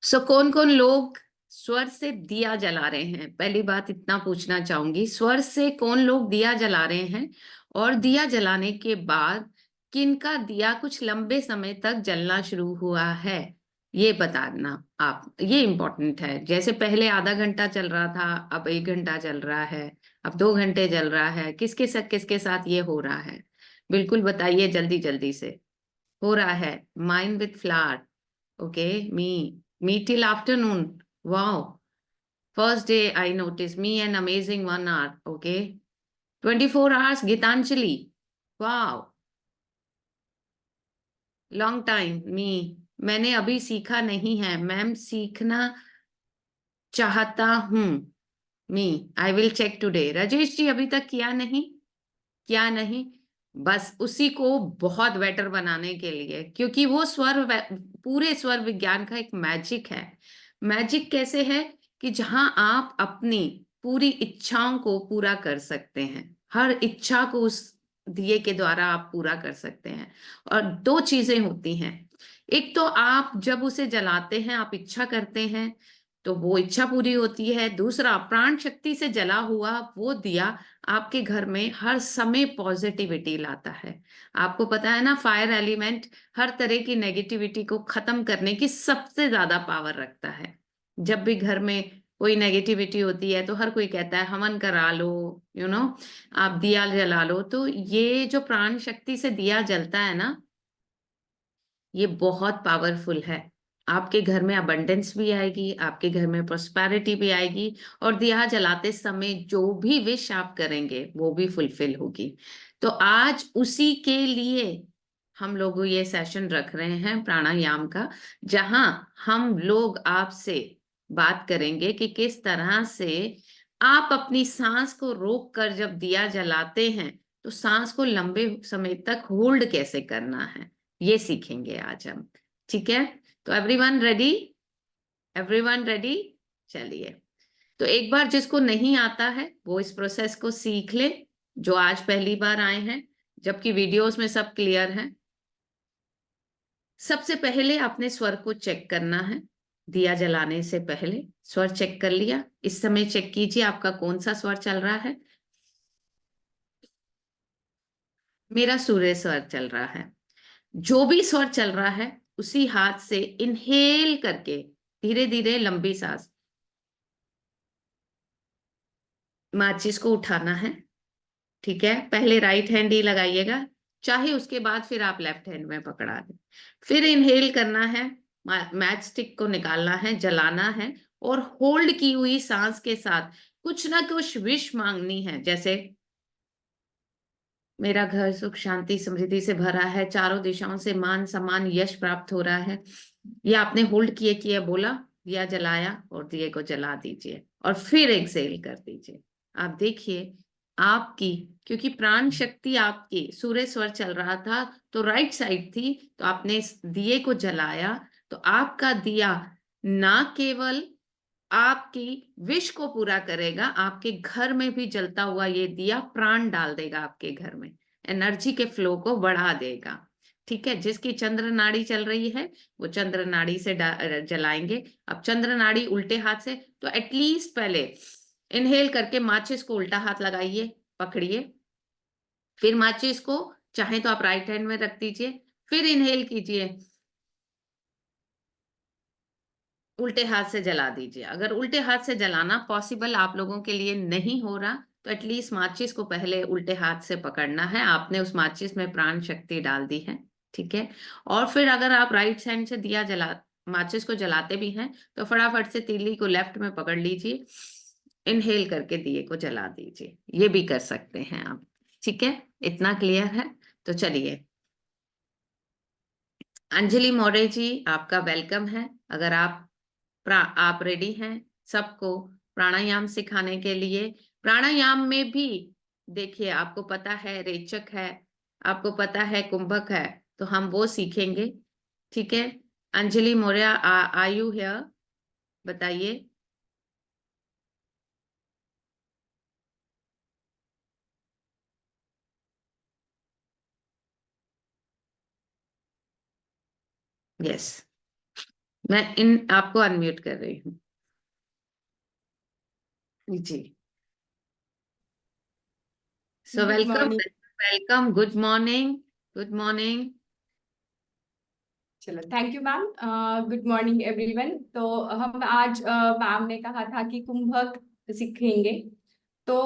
सो कौन कौन लोग स्वर से दिया जला रहे हैं? पहली बात इतना पूछना चाहूंगी, स्वर से कौन लोग दिया जला रहे हैं? और दिया जलाने के बाद किनका दिया कुछ लंबे समय तक जलना शुरू हुआ है, ये बताना आप। ये इम्पोर्टेंट है। जैसे पहले आधा घंटा चल रहा था, अब 1 घंटा चल रहा है, अब 2 घंटे चल रहा है। किसके साथ ये हो रहा है? बिल्कुल बताइए जल्दी जल्दी से। हो रहा है mind with flower. Okay, me till afternoon. Wow. First day I noticed me an amazing 1 hour. Okay. 24 hours Gitanjali. Wow. Long time. Me. मैंने अभी सीखा नहीं है मैम, सीखना चाहता हूँ। Me, I will check today. Rajesh ji अभी तक किया नहीं? क्या नहीं? बस उसी को बहुत बेटर बनाने के लिए, क्योंकि वो पूरे स्वर विज्ञान का एक मैजिक है। मैजिक कैसे है कि जहां आप अपनी पूरी इच्छाओं को पूरा कर सकते हैं। हर इच्छा को उस दिए के द्वारा आप पूरा कर सकते हैं। और दो चीजें होती हैं। एक तो आप जब उसे जलाते हैं, आप इच्छा करते हैं तो वो इच्छा पूरी होती है। दूसरा, प्राण शक्ति से जला हुआ वो दिया आपके घर में हर समय पॉजिटिविटी लाता है। आपको पता है ना, फायर एलिमेंट हर तरह की नेगेटिविटी को खत्म करने की सबसे ज्यादा पावर रखता है। जब भी घर में कोई नेगेटिविटी होती है तो हर कोई कहता है हवन करा लो, आप दिया जला लो। तो ये जो प्राण शक्ति से दिया जलता है ना, ये बहुत पावरफुल है। आपके घर में अबंडेंस भी आएगी, आपके घर में प्रोस्पैरिटी भी आएगी, और दिया जलाते समय जो भी विश आप करेंगे वो भी फुलफिल होगी। तो आज उसी के लिए हम लोग ये सेशन रख रहे हैं प्राणायाम का, जहां हम लोग आपसे बात करेंगे कि किस तरह से आप अपनी सांस को रोक कर जब दिया जलाते हैं तो सांस को लंबे समय तक होल्ड कैसे करना है, ये सीखेंगे आज हम। ठीक है? तो एवरीवन रेडी? Everyone ready? चलिए। तो एक बार जिसको नहीं आता है वो इस प्रोसेस को सीख ले, जो आज पहली बार आए हैं, जबकि वीडियोस में सब क्लियर है। सबसे पहले अपने स्वर को चेक करना है। दिया जलाने से पहले स्वर चेक कर लिया। इस समय चेक कीजिए आपका कौन सा स्वर चल रहा है। मेरा सूर्य स्वर चल रहा है। जो भी स्वर चल रहा है उसी हाथ से इनहेल करके धीरे धीरे लंबी सांस, माचिस को उठाना है। ठीक है? पहले राइट हैंड ही लगाइएगा, चाहे उसके बाद फिर आप लेफ्ट हैंड में पकड़ा दें। फिर इनहेल करना है, मैच स्टिक को निकालना है, जलाना है, और होल्ड की हुई सांस के साथ कुछ ना कुछ विश मांगनी है। जैसे मेरा घर सुख शांति समृद्धि से भरा है, चारों दिशाओं से मान सम्मान यश प्राप्त हो रहा है। ये आपने होल्ड किए किए बोला, दिया जलाया, और दिए को जला दीजिए और फिर एक्सेल कर दीजिए। आप देखिए आपकी, क्योंकि प्राण शक्ति आपकी सूर्य स्वर चल रहा था तो राइट साइड थी, तो आपने इस दिए को जलाया तो आपका दिया ना केवल आपकी विश को पूरा करेगा, आपके घर में भी जलता हुआ ये दिया प्राण डाल देगा, आपके घर में एनर्जी के फ्लो को बढ़ा देगा। ठीक है? जिसकी चंद्र नाड़ी चल रही है वो चंद्र नाड़ी से जलाएंगे। अब चंद्र नाड़ी उल्टे हाथ से, तो एटलीस्ट पहले इनहेल करके माचिस को उल्टा हाथ लगाइए, पकड़िए। फिर माचिस को चाहे तो आप राइट हैंड में रख दीजिए, फिर इनहेल कीजिए, उल्टे हाथ से जला दीजिए। अगर उल्टे हाथ से जलाना पॉसिबल आप लोगों के लिए नहीं हो रहा तो एटलीस्ट माचिस को पहले उल्टे हाथ से पकड़ना है। आपने उस माचिस में प्राण शक्ति डाल दी है। ठीक है? और फिर अगर आप राइट हैंड से दिया जला माचिस को जलाते भी हैं तो फटाफट से तीली को लेफ्ट में पकड़ लीजिए, इनहेल करके दिए को जला दीजिए। ये भी कर सकते हैं आप। ठीक है? इतना क्लियर है? तो चलिए, अंजलि मौर्य जी आपका वेलकम है। अगर आप रेडी हैं सबको प्राणायाम सिखाने के लिए। प्राणायाम में भी देखिए, आपको पता है रेचक है, आपको पता है कुंभक है, तो हम वो सीखेंगे। ठीक है? Anjali Maurya, are you here? बताइए। यस, मैं इन आपको अनम्यूट कर रही हूँ जी। So good welcome, morning. Welcome, good morning, good morning. चलो, thank you ma'am. Good morning everyone. तो हम आज मैम ने कहा था कि कुंभक सीखेंगे। तो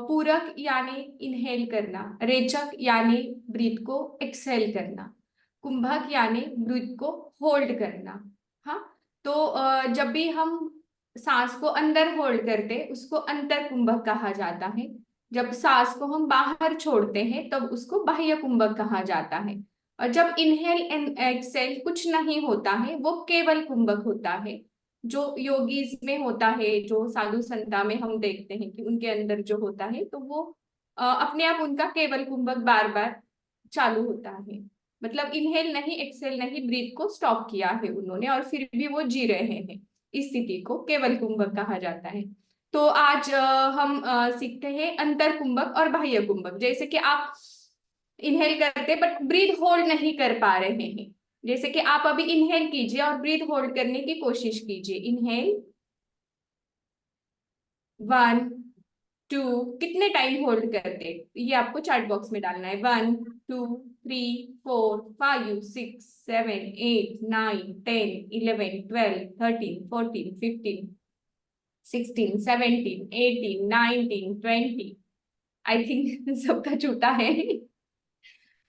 पूरक यानी इनहेल करना, रेचक यानी ब्रीथ को एक्सहेल करना, कुंभक यानी ब्रीथ को होल्ड करना। हाँ, तो जब भी हम सांस को अंदर होल्ड करते उसको अंतर कुंभक कहा जाता है। जब सांस को हम बाहर छोड़ते हैं तब उसको बाह्य कुंभक कहा जाता है। और जब इनहेल एंड एक्सहेल कुछ नहीं होता है वो केवल कुंभक होता है। जो योगीज में होता है, जो साधु संता में हम देखते हैं कि उनके अंदर जो होता है तो वो अपने आप उनका केवल कुंभक बार बार चालू होता है। मतलब इनहेल नहीं एक्सहेल नहीं, ब्रीथ को स्टॉप किया है उन्होंने और फिर भी वो जी रहे हैं। इस स्थिति को केवल कुंभक कहा जाता है। तो आज हम सीखते हैं अंतर कुंभक और बाह्य कुंभक। जैसे कि आप इनहेल करते बट ब्रीथ होल्ड नहीं कर पा रहे हैं। जैसे कि आप अभी इनहेल कीजिए और ब्रीथ होल्ड करने की कोशिश कीजिए। इनहेल 1 2, कितने टाइम होल्ड करते ये आपको चैट बॉक्स में डालना है। 1 2 3 4 5 6 7 8 9 10 11 12 13 14 15 16 17 18 19 20। आई थिंक सबका छूटा है।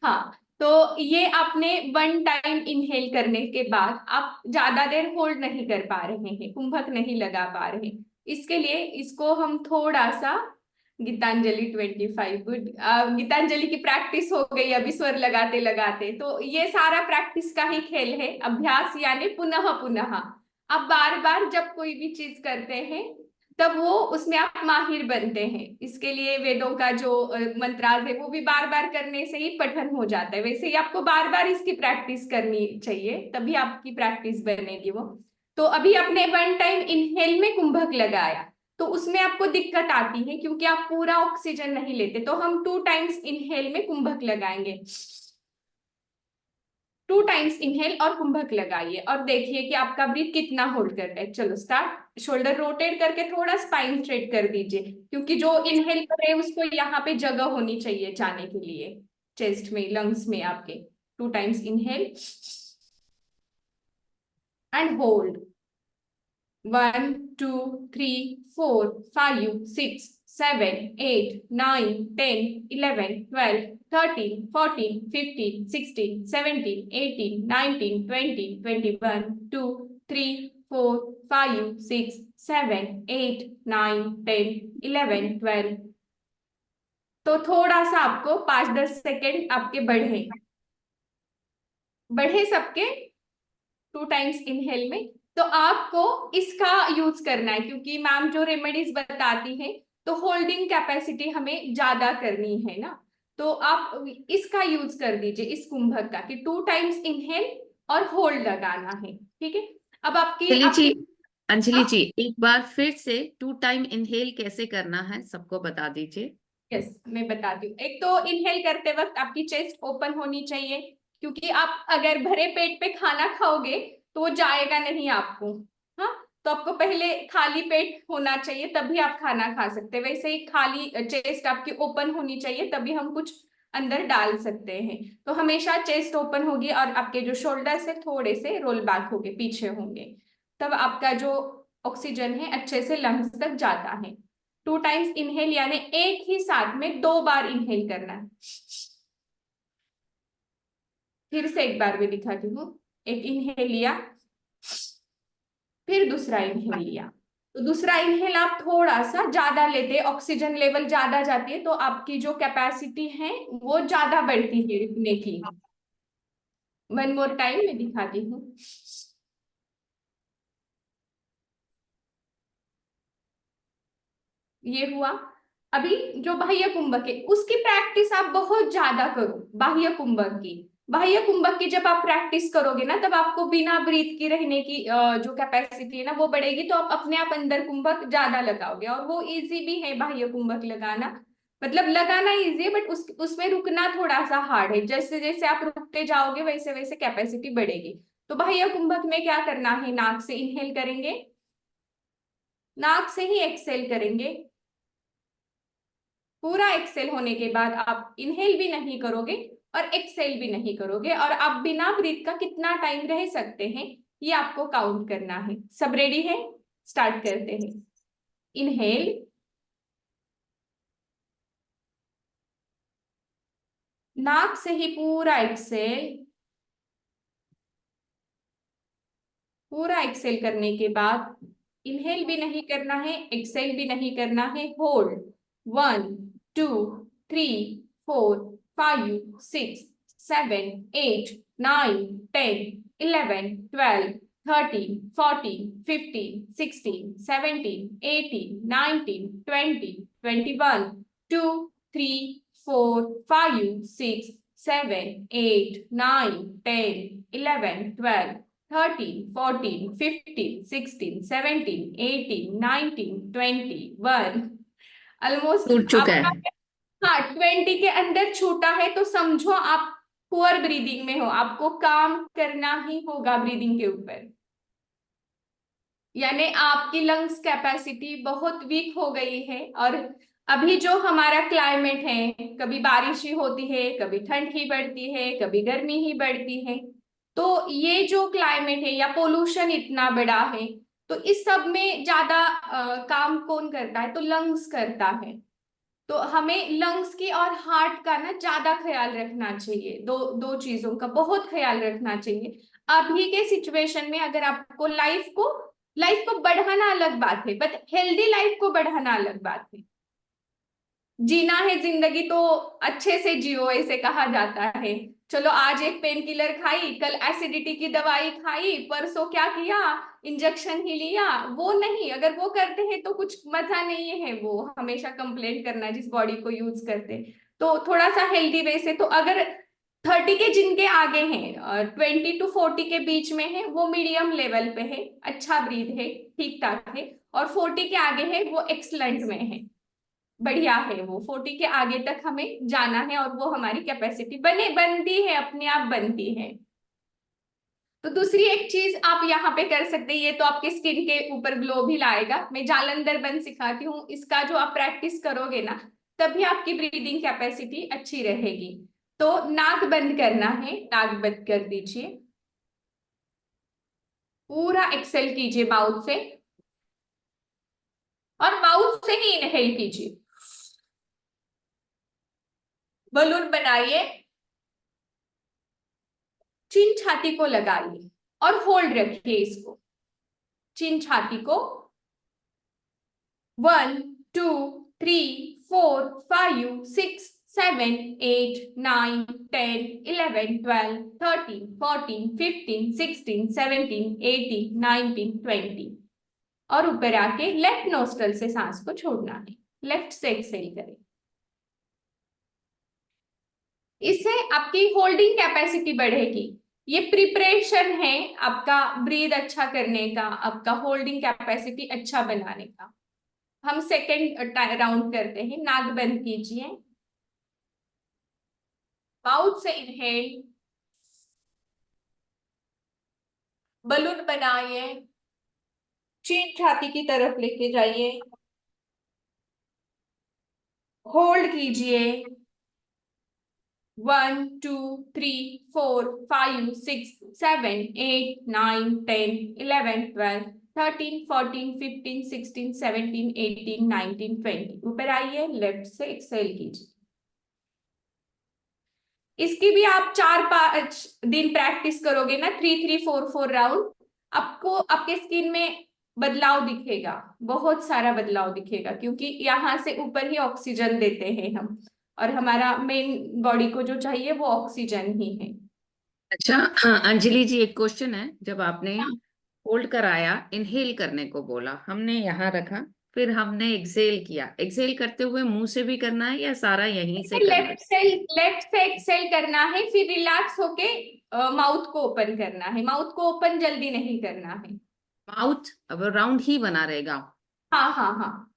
हाँ, तो ये आपने वन टाइम इनहेल करने के बाद आप ज्यादा देर होल्ड नहीं कर पा रहे हैं, कुंभक नहीं लगा पा रहे हैं। इसके लिए इसको हम थोड़ा सा गीतांजलि 25 गुड। गीतांजलि की प्रैक्टिस हो गई अभी स्वर लगाते लगाते। तो ये सारा प्रैक्टिस का ही खेल है, अभ्यास यानी पुनः पुनः। आप बार बार जब कोई भी चीज करते हैं तब वो उसमें आप माहिर बनते हैं। इसके लिए वेदों का जो मंत्रार्थ है वो भी बार बार करने से ही पठन हो जाता है। वैसे ही आपको बार बार इसकी प्रैक्टिस करनी चाहिए, तभी आपकी प्रैक्टिस बनेगी वो। तो अभी आपने वन टाइम इनहेल में कुंभक लगाया तो उसमें आपको दिक्कत आती है क्योंकि आप पूरा ऑक्सीजन नहीं लेते। तो हम 2 टाइम्स इनहेल में कुंभक लगाएंगे। 2 टाइम्स इनहेल और कुंभक लगाइए और देखिए कि आपका ब्रीथ कितना होल्ड करता है। चलो स्टार्ट। शोल्डर रोटेट करके थोड़ा स्पाइन स्ट्रेट कर दीजिए क्योंकि जो इनहेल कर रहे हैं उसको यहाँ पे जगह होनी चाहिए जाने के लिए, चेस्ट में, लंग्स में आपके। 2 टाइम्स इनहेल एंड होल्ड। 1 2 3 4 5 6 7 8 9 10 11 12 13 14 15 16 17 18 19 20 21 2 3 4 5 6 7 8 9 10 11 12। तो थोड़ा सा आपको 5-10 सेकेंड आपके बढ़े बढ़े सबके 2 टाइम्स इनहेल में। तो आपको इसका यूज करना है क्योंकि मैम जो रेमेडीज बताती है तो होल्डिंग कैपेसिटी हमें ज्यादा करनी है ना। तो आप इसका यूज कर दीजिए, इस कुंभक का, कि 2 टाइम्स इनहेल और होल्ड लगाना है। ठीक है, अब आपकी अंजलि जी, आपकी अंजलि हाँ, जी, एक बार फिर से 2 टाइम इनहेल कैसे करना है सबको बता दीजिए। यस मैं बताती हूँ। एक तो इनहेल करते वक्त आपकी चेस्ट ओपन होनी चाहिए क्योंकि आप अगर भरे पेट पे खाना खाओगे तो वो जाएगा नहीं आपको। हाँ, तो आपको पहले खाली पेट होना चाहिए तभी आप खाना खा सकते हैं। वैसे ही खाली चेस्ट आपकी ओपन होनी चाहिए तभी हम कुछ अंदर डाल सकते हैं। तो हमेशा चेस्ट ओपन होगी और आपके जो शोल्डर से थोड़े से रोल बैक होंगे, पीछे होंगे। तब आपका जो ऑक्सीजन है अच्छे से लंग्स तक जाता है। 2 टाइम्स इनहेल यानी एक ही साथ में 2 बार इनहेल करना है। फिर से एक बार भी दिखाती हूँ। एक इनहेल लिया, फिर दूसरा इनहेल लिया। तो दूसरा इनहेल आप थोड़ा सा ज्यादा लेते हैं, ऑक्सीजन लेवल ज्यादा जाती है तो आपकी जो कैपेसिटी है वो ज्यादा बढ़ती है रुकने की। 1 मोर टाइम मैं दिखाती हूँ। ये हुआ। अभी जो बाह्य कुंभक है उसकी प्रैक्टिस आप बहुत ज्यादा करो। बाह्य कुंभक की, बाह्य कुंभक की जब आप प्रैक्टिस करोगे ना तब आपको बिना ब्रीथ की रहने की जो कैपेसिटी है ना वो बढ़ेगी। तो आप अपने आप अंदर कुंभक ज्यादा लगाओगे और वो इजी भी है बाह्य कुंभक लगाना। मतलब लगाना इजी है बट उसमें रुकना थोड़ा सा हार्ड है। जैसे जैसे आप रुकते जाओगे वैसे वैसे कैपेसिटी बढ़ेगी। तो बाह्य कुंभक में क्या करना है, नाक से इनहेल करेंगे, नाक से ही एक्सहेल करेंगे। पूरा एक्सहेल होने के बाद आप इनहेल भी नहीं करोगे और एक्सहेल भी नहीं करोगे, और आप बिना ब्रीथ का कितना टाइम रह सकते हैं ये आपको काउंट करना है। सब रेडी है? स्टार्ट करते हैं। इनहेल, नाक से ही पूरा एक्सहेल, पूरा एक्सहेल करने के बाद इनहेल भी नहीं करना है, एक्सहेल भी नहीं करना है, होल्ड 1 2 3 4 5 6 7 8 9 10 11 12 13 14 15 16 17 18 19 20 21 2 3 4 5 6 7 8 9 10 11 12 13 14 15 16 17 18 19 21 ऑलमोस्ट टूट चुका आपका, है। हाँ 20 के अंदर छूटा है तो समझो आप पुअर ब्रीदिंग में हो, आपको काम करना ही होगा ब्रीदिंग के ऊपर। यानी आपकी लंग्स कैपेसिटी बहुत वीक हो गई है। और अभी जो हमारा क्लाइमेट है, कभी बारिश ही होती है, कभी ठंड ही बढ़ती है, कभी गर्मी ही बढ़ती है, तो ये जो क्लाइमेट है या पोल्यूशन इतना बड़ा है, तो इस सब में ज्यादा काम कौन करता है, तो लंग्स करता है। तो हमें लंग्स की और हार्ट का ना ज्यादा ख्याल रखना चाहिए, दो दो चीजों का बहुत ख्याल रखना चाहिए। अभी के सिचुएशन में अगर आपको लाइफ को बढ़ाना अलग बात है, बट हेल्दी लाइफ को बढ़ाना अलग बात है। जीना है जिंदगी तो अच्छे से जियो, ऐसे कहा जाता है। चलो आज एक पेन किलर खाई, कल एसिडिटी की दवाई खाई, परसों क्या किया, इंजेक्शन ही लिया, वो नहीं। अगर वो करते हैं तो कुछ मजा नहीं है वो हमेशा कंप्लेंट करना जिस बॉडी को यूज करते। तो थोड़ा सा हेल्दी वे से, तो अगर 30 के जिनके आगे हैं, 20 to 40 के बीच में है, वो मीडियम लेवल पे है, अच्छा ब्रीद है, ठीक ठाक है। और 40 के आगे है वो एक्सलेंट में है, बढ़िया है। वो 40 के आगे तक हमें जाना है और वो हमारी कैपेसिटी बनती है, अपने आप बनती है। तो दूसरी एक चीज आप यहाँ पे कर सकते हैं, ये तो आपके स्किन के ऊपर ग्लो भी लाएगा। मैं जालंधर बंद सिखाती हूँ, इसका जो आप प्रैक्टिस करोगे ना, तभी आपकी ब्रीदिंग कैपेसिटी अच्छी रहेगी। तो नाक बंद करना है, नाक बंद कर दीजिए, पूरा एक्सेल कीजिए माउथ से, और माउथ से ही इनहेल कीजिए। बलून बनाइए, चिन छाती को लगाइए और होल्ड रखिए इसको, चिन छाती को। 1 2 3 4 5 6 7 8 9 10 11 12 13 14 15 16 17 18 19 20। और ऊपर आके लेफ्ट नोस्ट्रल से सांस को छोड़ना है, लेफ्ट से एक्सहेल करें। इससे आपकी होल्डिंग कैपेसिटी बढ़ेगी। ये प्रिपरेशन है आपका ब्रीद अच्छा करने का, आपका होल्डिंग कैपेसिटी अच्छा बनाने का। हम सेकेंड राउंड करते हैं। नाक बंद कीजिए, माउथ से इनहेल, बलून बनाइए, चीन छाती की तरफ लेके जाइए, होल्ड कीजिए। 1 2 3 4 5 6 7 8 9 10 11 12 13 14 15 16 17 18 19 20। ऊपर आइए, लेफ्ट से एक्सहेल कीजिए। इसकी भी आप 4-5 दिन प्रैक्टिस करोगे ना, 3-3-4-4 राउंड, आपको आपके स्किन में बदलाव दिखेगा, बहुत सारा बदलाव दिखेगा, क्योंकि यहाँ से ऊपर ही ऑक्सीजन देते हैं हम, और हमारा मेन बॉडी को जो चाहिए वो ऑक्सीजन ही है। अच्छा, हाँ, अंजलि जी, एक क्वेश्चन है। जब आपने होल्ड कराया, इनहेल करने को बोला, हमने यहाँ रखा, फिर हमने एक्सेल किया, एक्सेल करते हुए मुंह से भी करना है या सारा यहीं से करना है? लेफ्ट से एक्सेल करना है, फिर रिलैक्स होके माउथ को ओपन करना है। माउथ को ओपन जल्दी नहीं करना है। माउथ अब राउंड ही बना रहेगा? हाँ हाँ हाँ,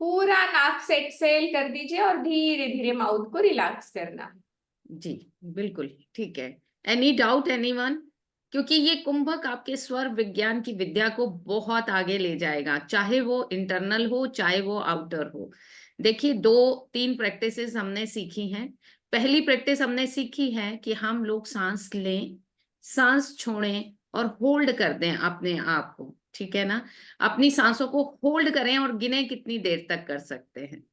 पूरा नाक से एक्सेल कर दीजिए और धीरे धीरे माउथ को रिलैक्स करना है। जी, बिल्कुल ठीक है। Any doubt anyone? क्योंकि ये कुंभक आपके स्वर विज्ञान की विद्या को बहुत आगे ले जाएगा, चाहे वो इंटरनल हो चाहे वो आउटर हो। देखिए, 2-3 प्रैक्टिसेस हमने सीखी हैं। पहली प्रैक्टिस हमने सीखी है कि हम लोग सांस लें, सांस छोड़ें और होल्ड कर दें अपने आप को, ठीक है ना? अपनी सांसों को होल्ड करें और गिने कितनी देर तक कर सकते हैं।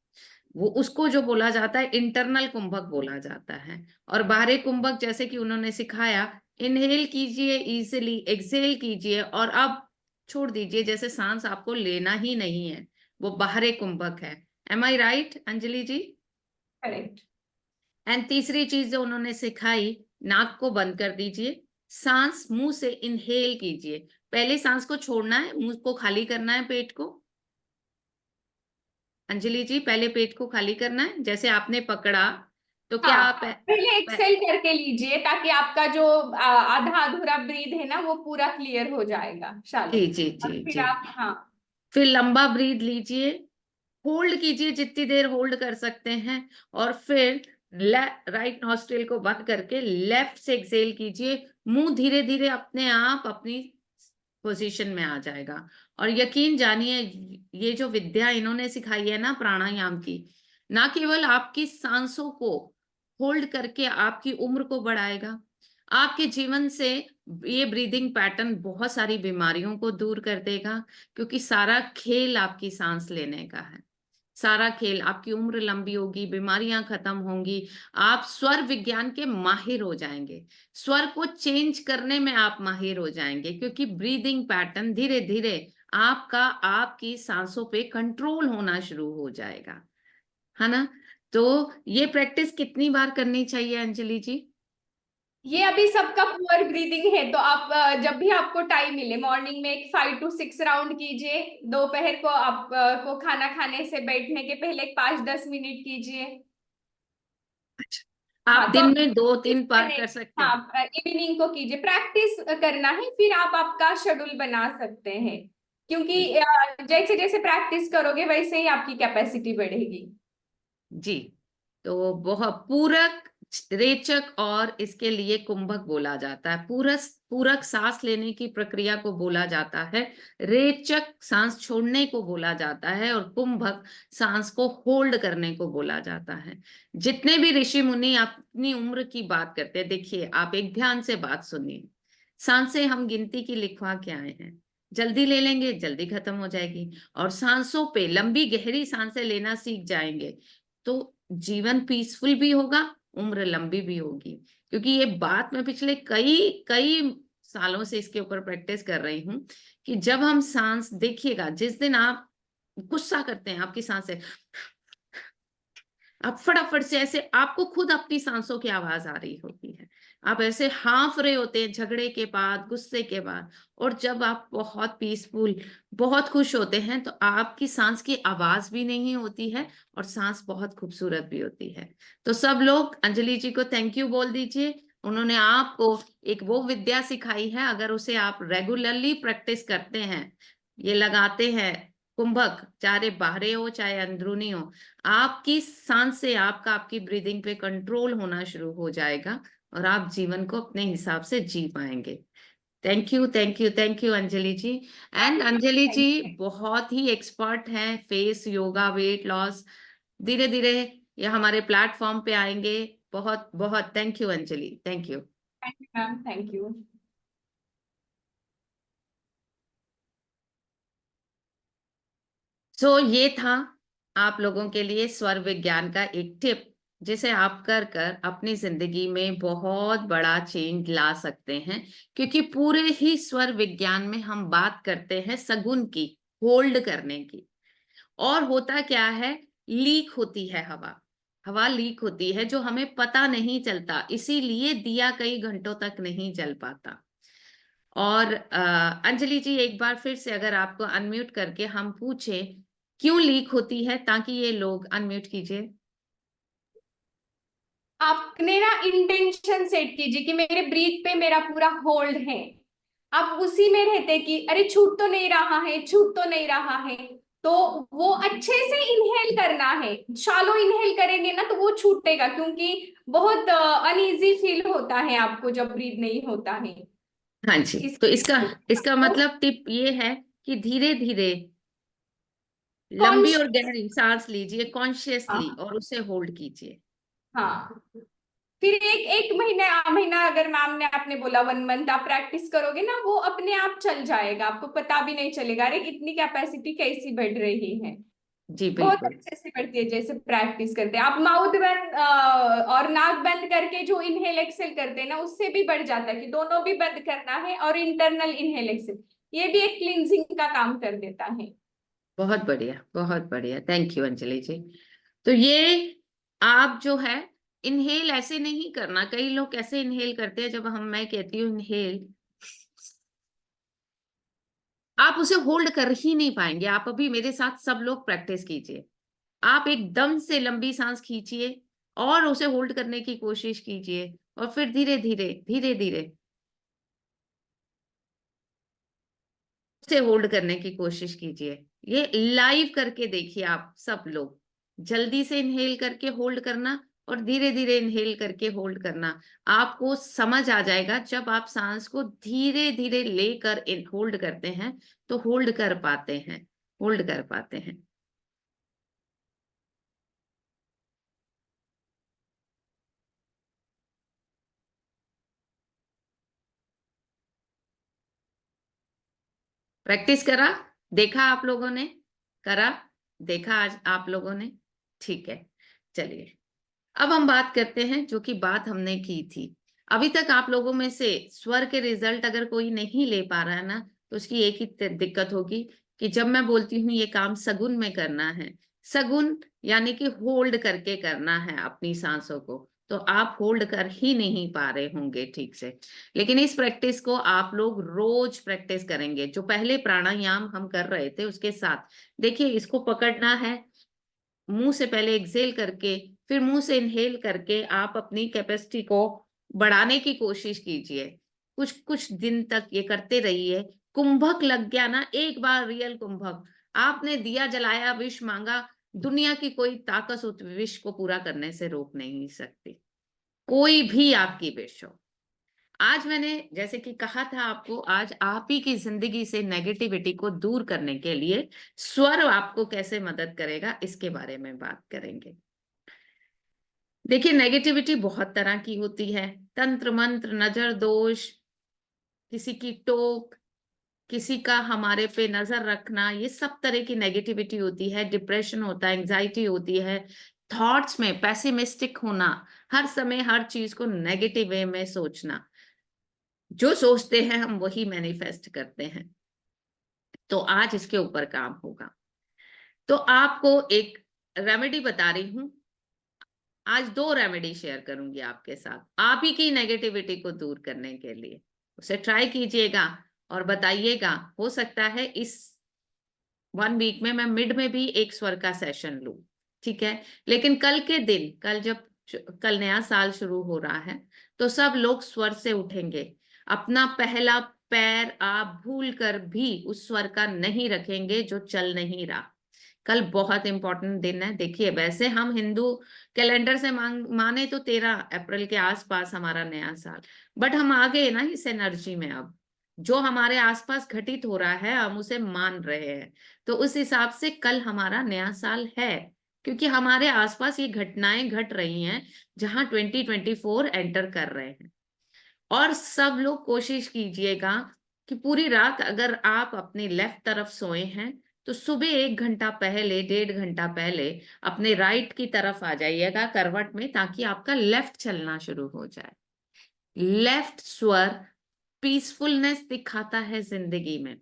वो उसको जो बोला जाता है इंटरनल कुंभक बोला जाता है। और बाहरी कुंभक जैसे कि उन्होंने सिखाया, इनहेल कीजिए इजीली, एक्सहेल कीजिए और अब छोड़ दीजिए, जैसे सांस आपको लेना ही नहीं है, वो बाहरी कुंभक है। Am I right Anjali ji? Correct. And तीसरी चीज जो उन्होंने सिखाई, नाक को बंद कर दीजिए, सांस मुंह से इनहेल कीजिए। पहले सांस को छोड़ना है, मुंह को खाली करना है, पेट को। अंजलि जी, पहले पेट को खाली करना है, जैसे आपने पकड़ा तो क्या हाँ, आप पहले एक्सेल करके लीजिए ताकि आपका जो आधा अधूरा ब्रीथ है ना वो पूरा क्लियर हो जाइएगा शालो। जी जी और जी फिर जी। आप, हाँ, फिर लंबा ब्रीथ लीजिए, होल्ड कीजिए जितनी देर होल्ड कर सकते हैं, और फिर राइट नॉस्ट्रिल को बंद करके लेफ्ट से एक्सेल कीजिए। मुंह धीरे धीरे अपने आप अपनी पोजीशन में आ जाएगा। और यकीन जानिए, ये जो विद्या इन्होंने सिखाई है ना प्राणायाम की, ना केवल आपकी सांसों को होल्ड करके आपकी उम्र को बढ़ाएगा, आपके जीवन से ये ब्रीदिंग पैटर्न बहुत सारी बीमारियों को दूर कर देगा, क्योंकि सारा खेल आपकी सांस लेने का है। सारा खेल, आपकी उम्र लंबी होगी, बीमारियां खत्म होंगी, आप स्वर विज्ञान के माहिर हो जाएंगे, स्वर को चेंज करने में आप माहिर हो जाएंगे, क्योंकि ब्रीदिंग पैटर्न धीरे धीरे आपका आपकी सांसों पे कंट्रोल होना शुरू हो जाएगा, है ना? तो ये प्रैक्टिस कितनी बार करनी चाहिए अंजलि जी? ये अभी सबका पुअर ब्रीदिंग है तो आप जब भी आपको टाइम मिले मॉर्निंग में एक 5 to 6 राउंड कीजिए। दोपहर को आप को खाना खाने से बैठने के पहले 5-10 मिनट कीजिए। अच्छा, हाँ आप तो दिन में 2-3 बार करें। कर सकते हैं? हाँ, इवनिंग को कीजिए, प्रैक्टिस करना है, फिर आप आपका शेड्यूल बना सकते हैं। क्योंकि जी जैसे जैसे प्रैक्टिस करोगे वैसे ही आपकी कैपेसिटी बढ़ेगी। जी। तो बहुत पूरक, रेचक और इसके लिए कुंभक बोला जाता है। पूरक पूरक सांस लेने की प्रक्रिया को बोला जाता है, रेचक सांस छोड़ने को बोला जाता है, और कुंभक सांस को होल्ड करने को बोला जाता है। जितने भी ऋषि मुनि अपनी उम्र की बात करते हैं, देखिए आप एक ध्यान से बात सुनिए। सांसें हम गिनती की लिखवा के आए हैं, जल्दी ले लेंगे जल्दी खत्म हो जाएगी, और सांसों पे लंबी गहरी सांसें लेना सीख जाएंगे तो जीवन पीसफुल भी होगा, उम्र लंबी भी होगी। क्योंकि ये बात मैं पिछले कई कई सालों से इसके ऊपर प्रैक्टिस कर रही हूँ कि जब हम सांस, देखिएगा जिस दिन आप गुस्सा करते हैं, आपकी सांसें, आप फटाफट से ऐसे, आपको खुद अपनी सांसों की आवाज आ रही होती है, आप ऐसे हांफ रहे होते हैं झगड़े के बाद, गुस्से के बाद, और जब आप बहुत पीसफुल, बहुत खुश होते हैं तो आपकी सांस की आवाज भी नहीं होती है, और सांस बहुत खूबसूरत भी होती है। तो सब लोग अंजलि जी को थैंक यू बोल दीजिए, उन्होंने आपको एक वो विद्या सिखाई है, अगर उसे आप रेगुलरली प्रैक्टिस करते हैं, ये लगाते हैं कुंभक, चाहे बाहरे हो चाहे अंदरूनी हो, आपकी सांस से आपका, आपकी ब्रीदिंग पे कंट्रोल होना शुरू हो जाएगा, और आप जीवन को अपने हिसाब से जी पाएंगे। Thank you thank you thank you Anjali ji. And Anjali ji thank you. बहुत ही एक्सपर्ट हैं फेस योगा, वेट लॉस, धीरे धीरे ये हमारे प्लेटफॉर्म पे आएंगे। बहुत बहुत thank you Anjali, thank you. Thank you ma'am, thank you. So ये था आप लोगों के लिए स्वर विज्ञान का एक टिप, जिसे आप कर कर अपनी जिंदगी में बहुत बड़ा चेंज ला सकते हैं। क्योंकि पूरे ही स्वर विज्ञान में हम बात करते हैं सगुन की, होल्ड करने की। और होता क्या है, लीक होती है हवा, हवा लीक होती है जो हमें पता नहीं चलता, इसीलिए दिया कई घंटों तक नहीं जल पाता। और अंजलि जी एक बार फिर से अगर आपको अनम्यूट करके हम पूछें क्यों लीक होती है, ताकि ये लोग अनम्यूट कीजिए। आपने ना इंटेंशन सेट कीजिए कि मेरे ब्रीथ पे मेरा पूरा होल्ड है। आप उसी में रहते कि अरे छूट तो नहीं रहा है, छूट तो नहीं रहा है। तो वो अच्छे से इनहेल करना है। शालो इनहेल करेंगे ना तो वो छूटेगा, क्योंकि बहुत अनईजी फील होता है आपको जब ब्रीथ नहीं होता है। हाँ जी, इस तो इसका इसका आपको मतलब टिप ये है कि धीरे धीरे लंबी और कॉन्शियस, गहरी सांस लीजिए कॉन्शियसली हाँ और उसे होल्ड कीजिए। हाँ, फिर एक एक महीना अगर मैम ने आपने बोला 1 मंथ आप प्रैक्टिस करोगे ना, वो अपने आप चल जाएगा, आपको पता भी नहीं चलेगा अरे इतनी कैपेसिटी कैसी बढ़ रही है। जी बहुत बिल्कुल। अच्छे से बढ़ती है जैसे प्रैक्टिस करते हैं आप, माउथ बंद और नाक बंद करके जो इनहेल एक्सेल करते हैं ना, उससे भी बढ़ जाता है कि दोनों भी बंद करना है, और इंटरनल इनहेल एक्सेल ये भी एक क्लींजिंग का काम कर देता है। बहुत बढ़िया, बहुत बढ़िया, थैंक यू अंजलि जी। तो ये आप जो है इनहेल ऐसे नहीं करना, कई लोग कैसे इनहेल करते हैं, जब मैं कहती हूँ इनहेल, आप उसे होल्ड कर ही नहीं पाएंगे। आप अभी मेरे साथ सब लोग प्रैक्टिस कीजिए, आप एकदम से लंबी सांस खींचिए और उसे होल्ड करने की कोशिश कीजिए, और फिर धीरे धीरे धीरे धीरे उसे होल्ड करने की कोशिश कीजिए। ये लाइव करके देखिए आप सब लोग, जल्दी से इनहेल करके होल्ड करना और धीरे धीरे इनहेल करके होल्ड करना। आपको समझ आ जाएगा जब आप सांस को धीरे धीरे लेकर इन होल्ड करते हैं तो होल्ड कर पाते हैं, होल्ड कर पाते हैं। प्रैक्टिस करा, देखा आप लोगों ने, करा, देखा आज आप लोगों ने, ठीक है। चलिए अब हम बात करते हैं जो कि बात हमने की थी। अभी तक आप लोगों में से स्वर के रिजल्ट अगर कोई नहीं ले पा रहा है ना, तो उसकी एक ही दिक्कत होगी कि जब मैं बोलती हूँ ये काम सगुन में करना है, सगुन यानी कि होल्ड करके करना है अपनी सांसों को, तो आप होल्ड कर ही नहीं पा रहे होंगे ठीक से। लेकिन इस प्रैक्टिस को आप लोग रोज प्रैक्टिस करेंगे, जो पहले प्राणायाम हम कर रहे थे उसके साथ। देखिए इसको पकड़ना है, मुंह से पहले एक्सेल करके फिर मुंह से इनहेल करके आप अपनी कैपेसिटी को बढ़ाने की कोशिश कीजिए। कुछ कुछ दिन तक ये करते रहिए। कुंभक लग गया ना एक बार, रियल कुंभक, आपने दिया जलाया, विश मांगा, दुनिया की कोई ताकत उस विश को पूरा करने से रोक नहीं सकती, कोई भी आपकी विश हो। आज मैंने जैसे कि कहा था आपको, आज आप ही की जिंदगी से नेगेटिविटी को दूर करने के लिए स्वर आपको कैसे मदद करेगा इसके बारे में बात करेंगे। देखिए नेगेटिविटी बहुत तरह की होती है, तंत्र मंत्र, नजर दोष, किसी की टोक, किसी का हमारे पे नजर रखना, ये सब तरह की नेगेटिविटी होती है। डिप्रेशन होता है, एंजाइटी होती है, थॉट्स में पैसिमिस्टिक होना, हर समय हर चीज को नेगेटिव वे में सोचना। जो सोचते हैं हम वही मैनिफेस्ट करते हैं। तो आज इसके ऊपर काम होगा। तो आपको एक रेमेडी बता रही हूं, आज 2 रेमेडी शेयर करूंगी आपके साथ आप ही की नेगेटिविटी को दूर करने के लिए। उसे ट्राई कीजिएगा और बताइएगा। हो सकता है इस 1 वीक में मैं मिड में भी एक स्वर का सेशन लूं, ठीक है। लेकिन कल के दिन, कल नया साल शुरू हो रहा है, तो सब लोग स्वर से उठेंगे। अपना पहला पैर आप भूल कर भी उस स्वर का नहीं रखेंगे जो चल नहीं रहा। कल बहुत इंपॉर्टेंट दिन है। देखिए वैसे हम हिंदू कैलेंडर से माने तो 13 अप्रैल के आसपास हमारा नया साल, बट हम आ गए ना इस एनर्जी में। अब जो हमारे आसपास घटित हो रहा है हम उसे मान रहे हैं, तो उस हिसाब से कल हमारा नया साल है, क्योंकि हमारे आसपास ये घटनाएं घट रही हैं जहां 2024 एंटर कर रहे हैं। और सब लोग कोशिश कीजिएगा कि पूरी रात अगर आप अपनी लेफ्ट तरफ सोए हैं तो सुबह 1 घंटा पहले, 1.5 घंटा पहले अपने राइट की तरफ आ जाइएगा करवट में, ताकि आपका लेफ्ट चलना शुरू हो जाए। लेफ्ट स्वर पीसफुलनेस दिखाता है जिंदगी में।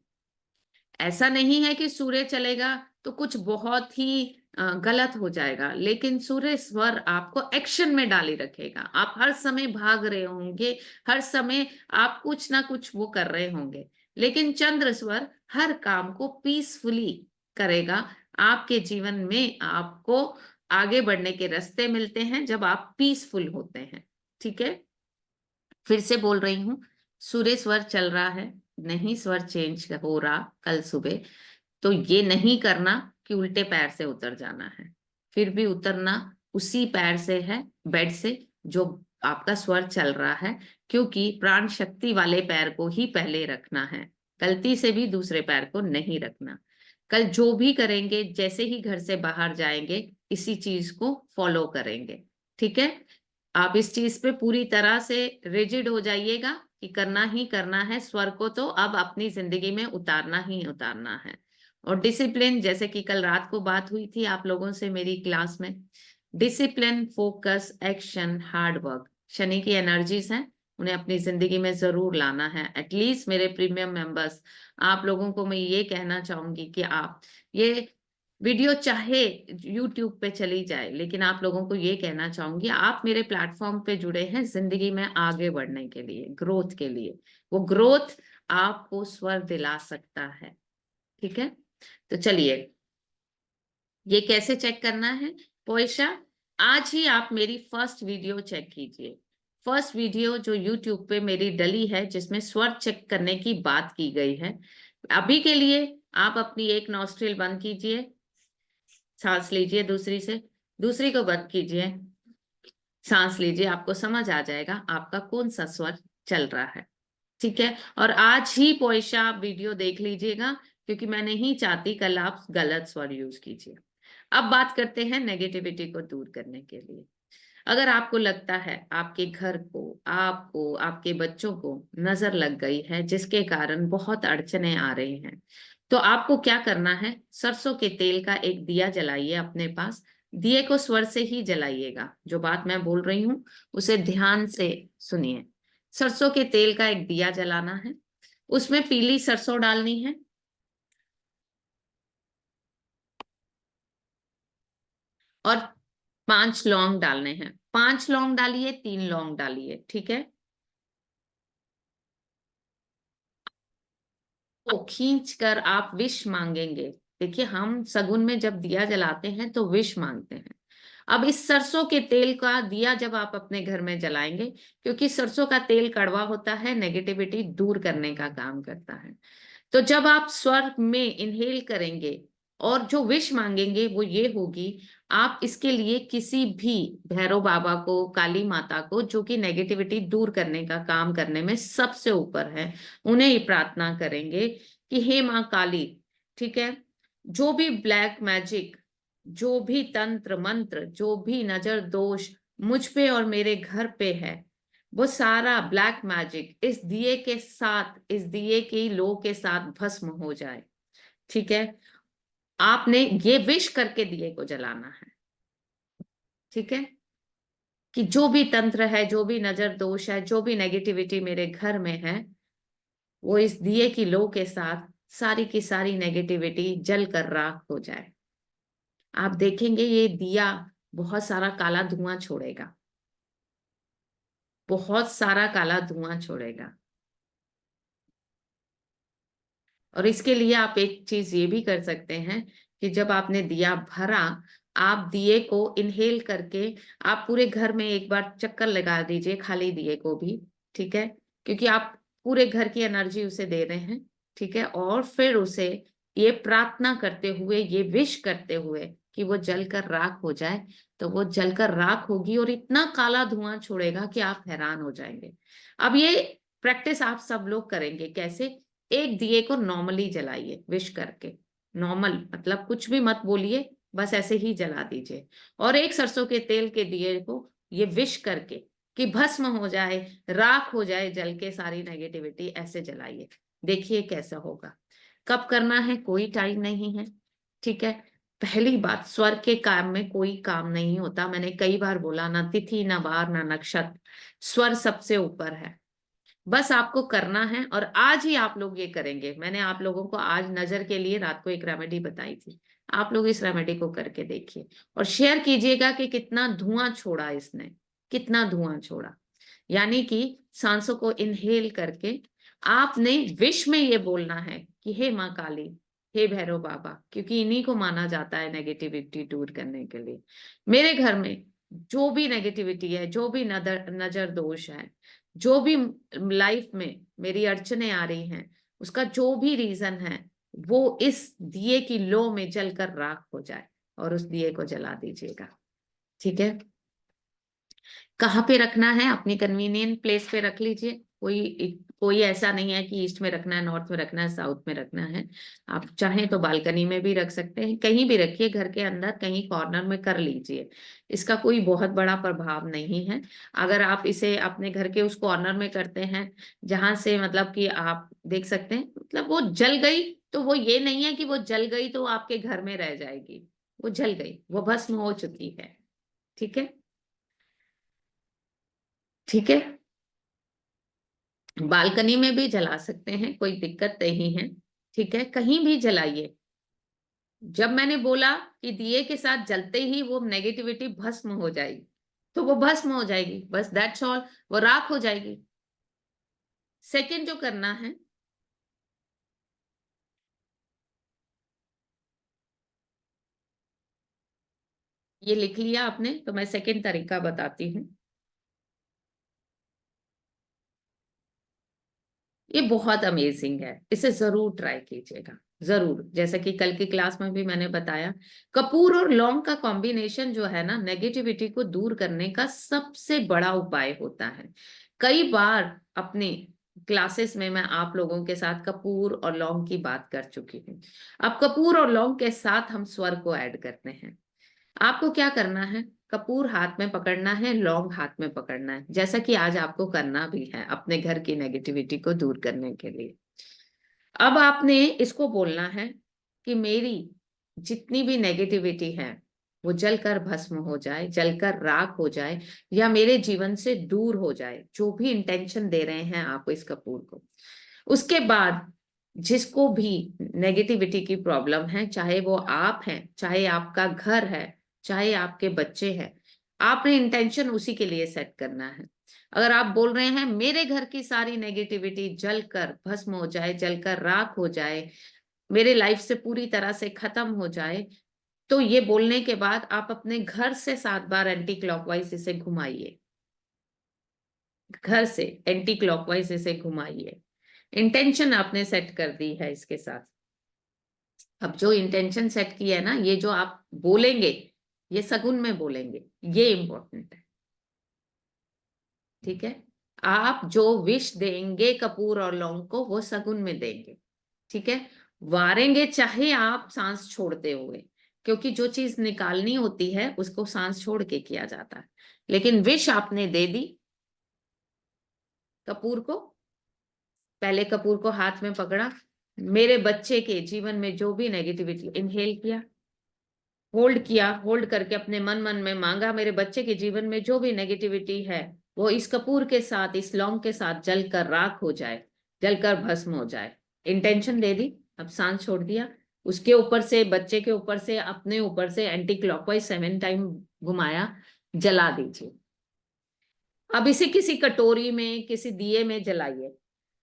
ऐसा नहीं है कि सूर्य चलेगा तो कुछ बहुत ही गलत हो जाएगा, लेकिन सूर्य स्वर आपको एक्शन में डाले रखेगा। आप हर समय भाग रहे होंगे, हर समय आप कुछ ना कुछ वो कर रहे होंगे, लेकिन चंद्र स्वर हर काम को पीसफुली करेगा। आपके जीवन में आपको आगे बढ़ने के रास्ते मिलते हैं जब आप पीसफुल होते हैं, ठीक है। फिर से बोल रही हूँ, सूर्य स्वर चल रहा है, नहीं स्वर चेंज हो रहा कल सुबह, तो ये नहीं करना कि उल्टे पैर से उतर जाना है। फिर भी उतरना उसी पैर से है, बेड से, जो आपका स्वर चल रहा है, क्योंकि प्राण शक्ति वाले पैर को ही पहले रखना है, गलती से भी दूसरे पैर को नहीं रखना। कल जो भी करेंगे, जैसे ही घर से बाहर जाएंगे, इसी चीज को फॉलो करेंगे। ठीक है, आप इस चीज पे पूरी तरह से रिजिड हो जाइएगा कि करना ही करना है। स्वर को तो अब अपनी जिंदगी में उतारना ही उतारना है। और डिसिप्लिन, जैसे कि कल रात को बात हुई थी आप लोगों से मेरी क्लास में, discipline, focus, action, hard work, Shani की एनर्जीज हैं, उन्हें अपनी जिंदगी में जरूर लाना है। एटलीस्ट मेरे प्रीमियम मेंबर्स, आप लोगों को मैं ये कहना चाहूंगी कि आप ये वीडियो चाहे यूट्यूब पे चली जाए, लेकिन आप लोगों को ये कहना चाहूंगी, आप मेरे प्लेटफॉर्म पे जुड़े हैं जिंदगी में आगे बढ़ने के लिए, ग्रोथ के लिए। वो ग्रोथ आपको स्वर दिला सकता है। ठीक है, तो चलिए, ये कैसे चेक करना है पोइशा? आज ही आप मेरी फर्स्ट वीडियो चेक कीजिए। फर्स्ट वीडियो जो यूट्यूब पे मेरी डली है, जिसमें स्वर चेक करने की बात की गई है। अभी के लिए आप अपनी एक नॉस्ट्रिल बंद कीजिए, सांस लीजिए दूसरी से, दूसरी को बंद कीजिए, सांस लीजिए। आपको समझ आ जाएगा आपका कौन सा स्वर चल रहा है। ठीक है, और आज ही पोइशा आप वीडियो देख लीजिएगा, क्योंकि मैं नहीं चाहती कल आप गलत स्वर यूज कीजिए। अब बात करते हैं नेगेटिविटी को दूर करने के लिए। अगर आपको लगता है आपके घर को, आपको, आपके बच्चों को नजर लग गई है, जिसके कारण बहुत अड़चने आ रही हैं, तो आपको क्या करना है? सरसों के तेल का एक दिया जलाइए अपने पास। दिए को स्वर से ही जलाइएगा, जो बात मैं बोल रही हूँ उसे ध्यान से सुनिए। सरसों के तेल का एक दिया जलाना है, उसमें पीली सरसों डालनी है और 5 लौंग डालने हैं। 5 लौंग डालिए, 3 लौंग डालिए। ठीक है, तो खींच कर आप विश मांगेंगे। देखिए, हम सगुन में जब दिया जलाते हैं तो विश मांगते हैं। अब इस सरसों के तेल का दिया जब आप अपने घर में जलाएंगे, क्योंकि सरसों का तेल कड़वा होता है, नेगेटिविटी दूर करने का काम करता है। तो जब आप स्वर में इनहेल करेंगे और जो विश मांगेंगे वो ये होगी, आप इसके लिए किसी भी भैरव बाबा को, काली माता को, जो कि नेगेटिविटी दूर करने का काम करने में सबसे ऊपर है, उन्हें ही प्रार्थना करेंगे कि हे माँ काली, ठीक है, जो भी ब्लैक मैजिक, जो भी तंत्र मंत्र, जो भी नजर दोष मुझ पे और मेरे घर पे है, वो सारा ब्लैक मैजिक इस दिए के साथ, इस दिए की लो के साथ भस्म हो जाए। ठीक है, आपने ये विश करके दिए को जलाना है। ठीक है, कि जो भी तंत्र है, जो भी नजर दोष है, जो भी नेगेटिविटी मेरे घर में है, वो इस दिए की लो के साथ सारी की सारी नेगेटिविटी जल कर राख हो जाए। आप देखेंगे ये दिया बहुत सारा काला धुआं छोड़ेगा, बहुत सारा काला धुआं छोड़ेगा। और इसके लिए आप एक चीज ये भी कर सकते हैं कि जब आपने दिया भरा, आप दिए को इनहेल करके आप पूरे घर में एक बार चक्कर लगा दीजिए, खाली दिए को भी। ठीक है, क्योंकि आप पूरे घर की एनर्जी उसे दे रहे हैं। ठीक है, और फिर उसे ये प्रार्थना करते हुए, ये विश करते हुए कि वो जलकर राख हो जाए, तो वो जलकर राख होगी और इतना काला धुआं छोड़ेगा कि आप हैरान हो जाएंगे। अब ये प्रैक्टिस आप सब लोग करेंगे कैसे? एक दिए को नॉर्मली जलाइए, विश करके। नॉर्मल मतलब कुछ भी मत बोलिए, बस ऐसे ही जला दीजिए। और एक सरसों के तेल के दिए को ये विश करके कि भस्म हो जाए, राख हो जाए, जल के सारी नेगेटिविटी, ऐसे जलाइए। देखिए कैसा होगा। कब करना है? कोई टाइम नहीं है। ठीक है, पहली बात, स्वर के काम में कोई काम नहीं होता। मैंने कई बार बोला, ना तिथि, ना वार, ना नक्षत्र, स्वर सबसे ऊपर है। बस आपको करना है, और आज ही आप लोग ये करेंगे। मैंने आप लोगों को आज नजर के लिए रात को एक रेमेडी बताई थी, आप लोग इस रेमेडी को करके देखिए और शेयर कीजिएगा कि कितना धुआं छोड़ा इसने, कितना धुआं छोड़ा। यानी कि सांसों को इनहेल करके आपने विश में ये बोलना है कि हे माँ काली, हे भैरव बाबा, क्योंकि इन्हीं को माना जाता है नेगेटिविटी दूर करने के लिए। मेरे घर में जो भी नेगेटिविटी है, जो भी नजर नजर दोष है, जो भी लाइफ में मेरी अड़चने आ रही हैं, उसका जो भी रीजन है, वो इस दिए की लो में जलकर राख हो जाए, और उस दिए को जला दीजिएगा। ठीक है, कहाँ पे रखना है, अपनी कन्वीनियंट प्लेस पे रख लीजिए। कोई ऐसा नहीं है कि ईस्ट में रखना है, नॉर्थ में रखना है, साउथ में रखना है। आप चाहें तो बालकनी में भी रख सकते हैं, कहीं भी रखिए, घर के अंदर कहीं कॉर्नर में कर लीजिए। इसका कोई बहुत बड़ा प्रभाव नहीं है। अगर आप इसे अपने घर के उस कॉर्नर में करते हैं जहां से मतलब कि आप देख सकते हैं, मतलब वो जल गई, तो वो ये नहीं है कि वो जल गई तो आपके घर में रह जाएगी। वो जल गई, वो भस्म हो चुकी है। ठीक है, ठीक है। बालकनी में भी जला सकते हैं, कोई दिक्कत नहीं है। ठीक है, कहीं भी जलाइए। जब मैंने बोला कि दिए के साथ जलते ही वो नेगेटिविटी भस्म हो जाएगी, तो वो भस्म हो जाएगी, बस दैट्स ऑल, वो राख हो जाएगी। सेकंड जो करना है, ये लिख लिया आपने, तो मैं सेकंड तरीका बताती हूँ। ये बहुत अमेजिंग है, इसे जरूर ट्राई कीजिएगा, जरूर। जैसे कि कल की क्लास में भी मैंने बताया, कपूर और लौंग का कॉम्बिनेशन जो है ना, नेगेटिविटी को दूर करने का सबसे बड़ा उपाय होता है। कई बार अपने क्लासेस में मैं आप लोगों के साथ कपूर और लौंग की बात कर चुकी हूँ। अब कपूर और लौंग के साथ हम स्वर को ऐड करते हैं। आपको क्या करना है, कपूर हाथ में पकड़ना है, लौंग हाथ में पकड़ना है, जैसा कि आज आपको करना भी है अपने घर की नेगेटिविटी को दूर करने के लिए। अब आपने इसको बोलना है कि मेरी जितनी भी नेगेटिविटी है वो जलकर भस्म हो जाए, जलकर राख हो जाए, या मेरे जीवन से दूर हो जाए। जो भी इंटेंशन दे रहे हैं आप इस कपूर को, उसके बाद जिसको भी नेगेटिविटी की प्रॉब्लम है, चाहे वो आप हैं, चाहे आपका घर है, चाहे आपके बच्चे हैं, आपने इंटेंशन उसी के लिए सेट करना है। अगर आप बोल रहे हैं मेरे घर की सारी नेगेटिविटी जलकर भस्म हो जाए, जलकर राख हो जाए, मेरे लाइफ से पूरी तरह से खत्म हो जाए, तो ये बोलने के बाद आप अपने घर से 7 बार एंटी क्लॉकवाइज इसे घुमाइए। घर से एंटी क्लॉकवाइज इसे घुमाइए। इंटेंशन आपने सेट कर दी है इसके साथ। अब जो इंटेंशन सेट की है ना, ये जो आप बोलेंगे, ये सगुन में बोलेंगे, ये इंपॉर्टेंट है। ठीक है, आप जो विश देंगे कपूर और लौंग को, वो सगुन में देंगे। ठीक है, वारेंगे चाहे आप सांस छोड़ते हुए, क्योंकि जो चीज निकालनी होती है उसको सांस छोड़ के किया जाता है। लेकिन विश आपने दे दी कपूर को, पहले कपूर को हाथ में पकड़ा, मेरे बच्चे के जीवन में जो भी नेगेटिविटी, इनहेल किया, होल्ड किया, होल्ड करके अपने मन मन में मांगा, मेरे बच्चे के जीवन में जो भी नेगेटिविटी है वो इस कपूर के साथ, इस लौंग के साथ जलकर राख हो जाए, जलकर भस्म हो जाए। इंटेंशन दे दी, अब सांस छोड़ दिया, उसके ऊपर से, बच्चे के ऊपर से, अपने ऊपर से एंटी क्लॉकवाइज 7 टाइम घुमाया, जला दीजिए। अब इसे किसी कटोरी में, किसी दिए में जलाइए।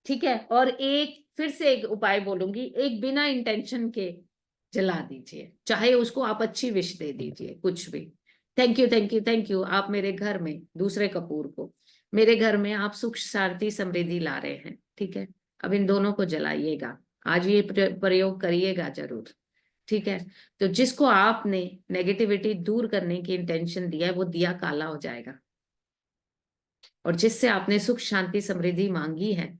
ठीक है, और एक फिर से एक उपाय बोलूंगी, एक बिना इंटेंशन के जला दीजिए, चाहे उसको आप अच्छी विश दे दीजिए, कुछ भी। Thank you, thank you, thank you, आप मेरे घर में, दूसरे कपूर को, मेरे घर में आप सुख शांति समृद्धि ला रहे हैं। ठीक है, अब इन दोनों को जलाइएगा, आज ये प्रयोग करिएगा जरूर। ठीक है, तो जिसको आपने नेगेटिविटी दूर करने की इंटेंशन दिया है, वो दिया काला हो जाएगा, और जिससे आपने सुख शांति समृद्धि मांगी है,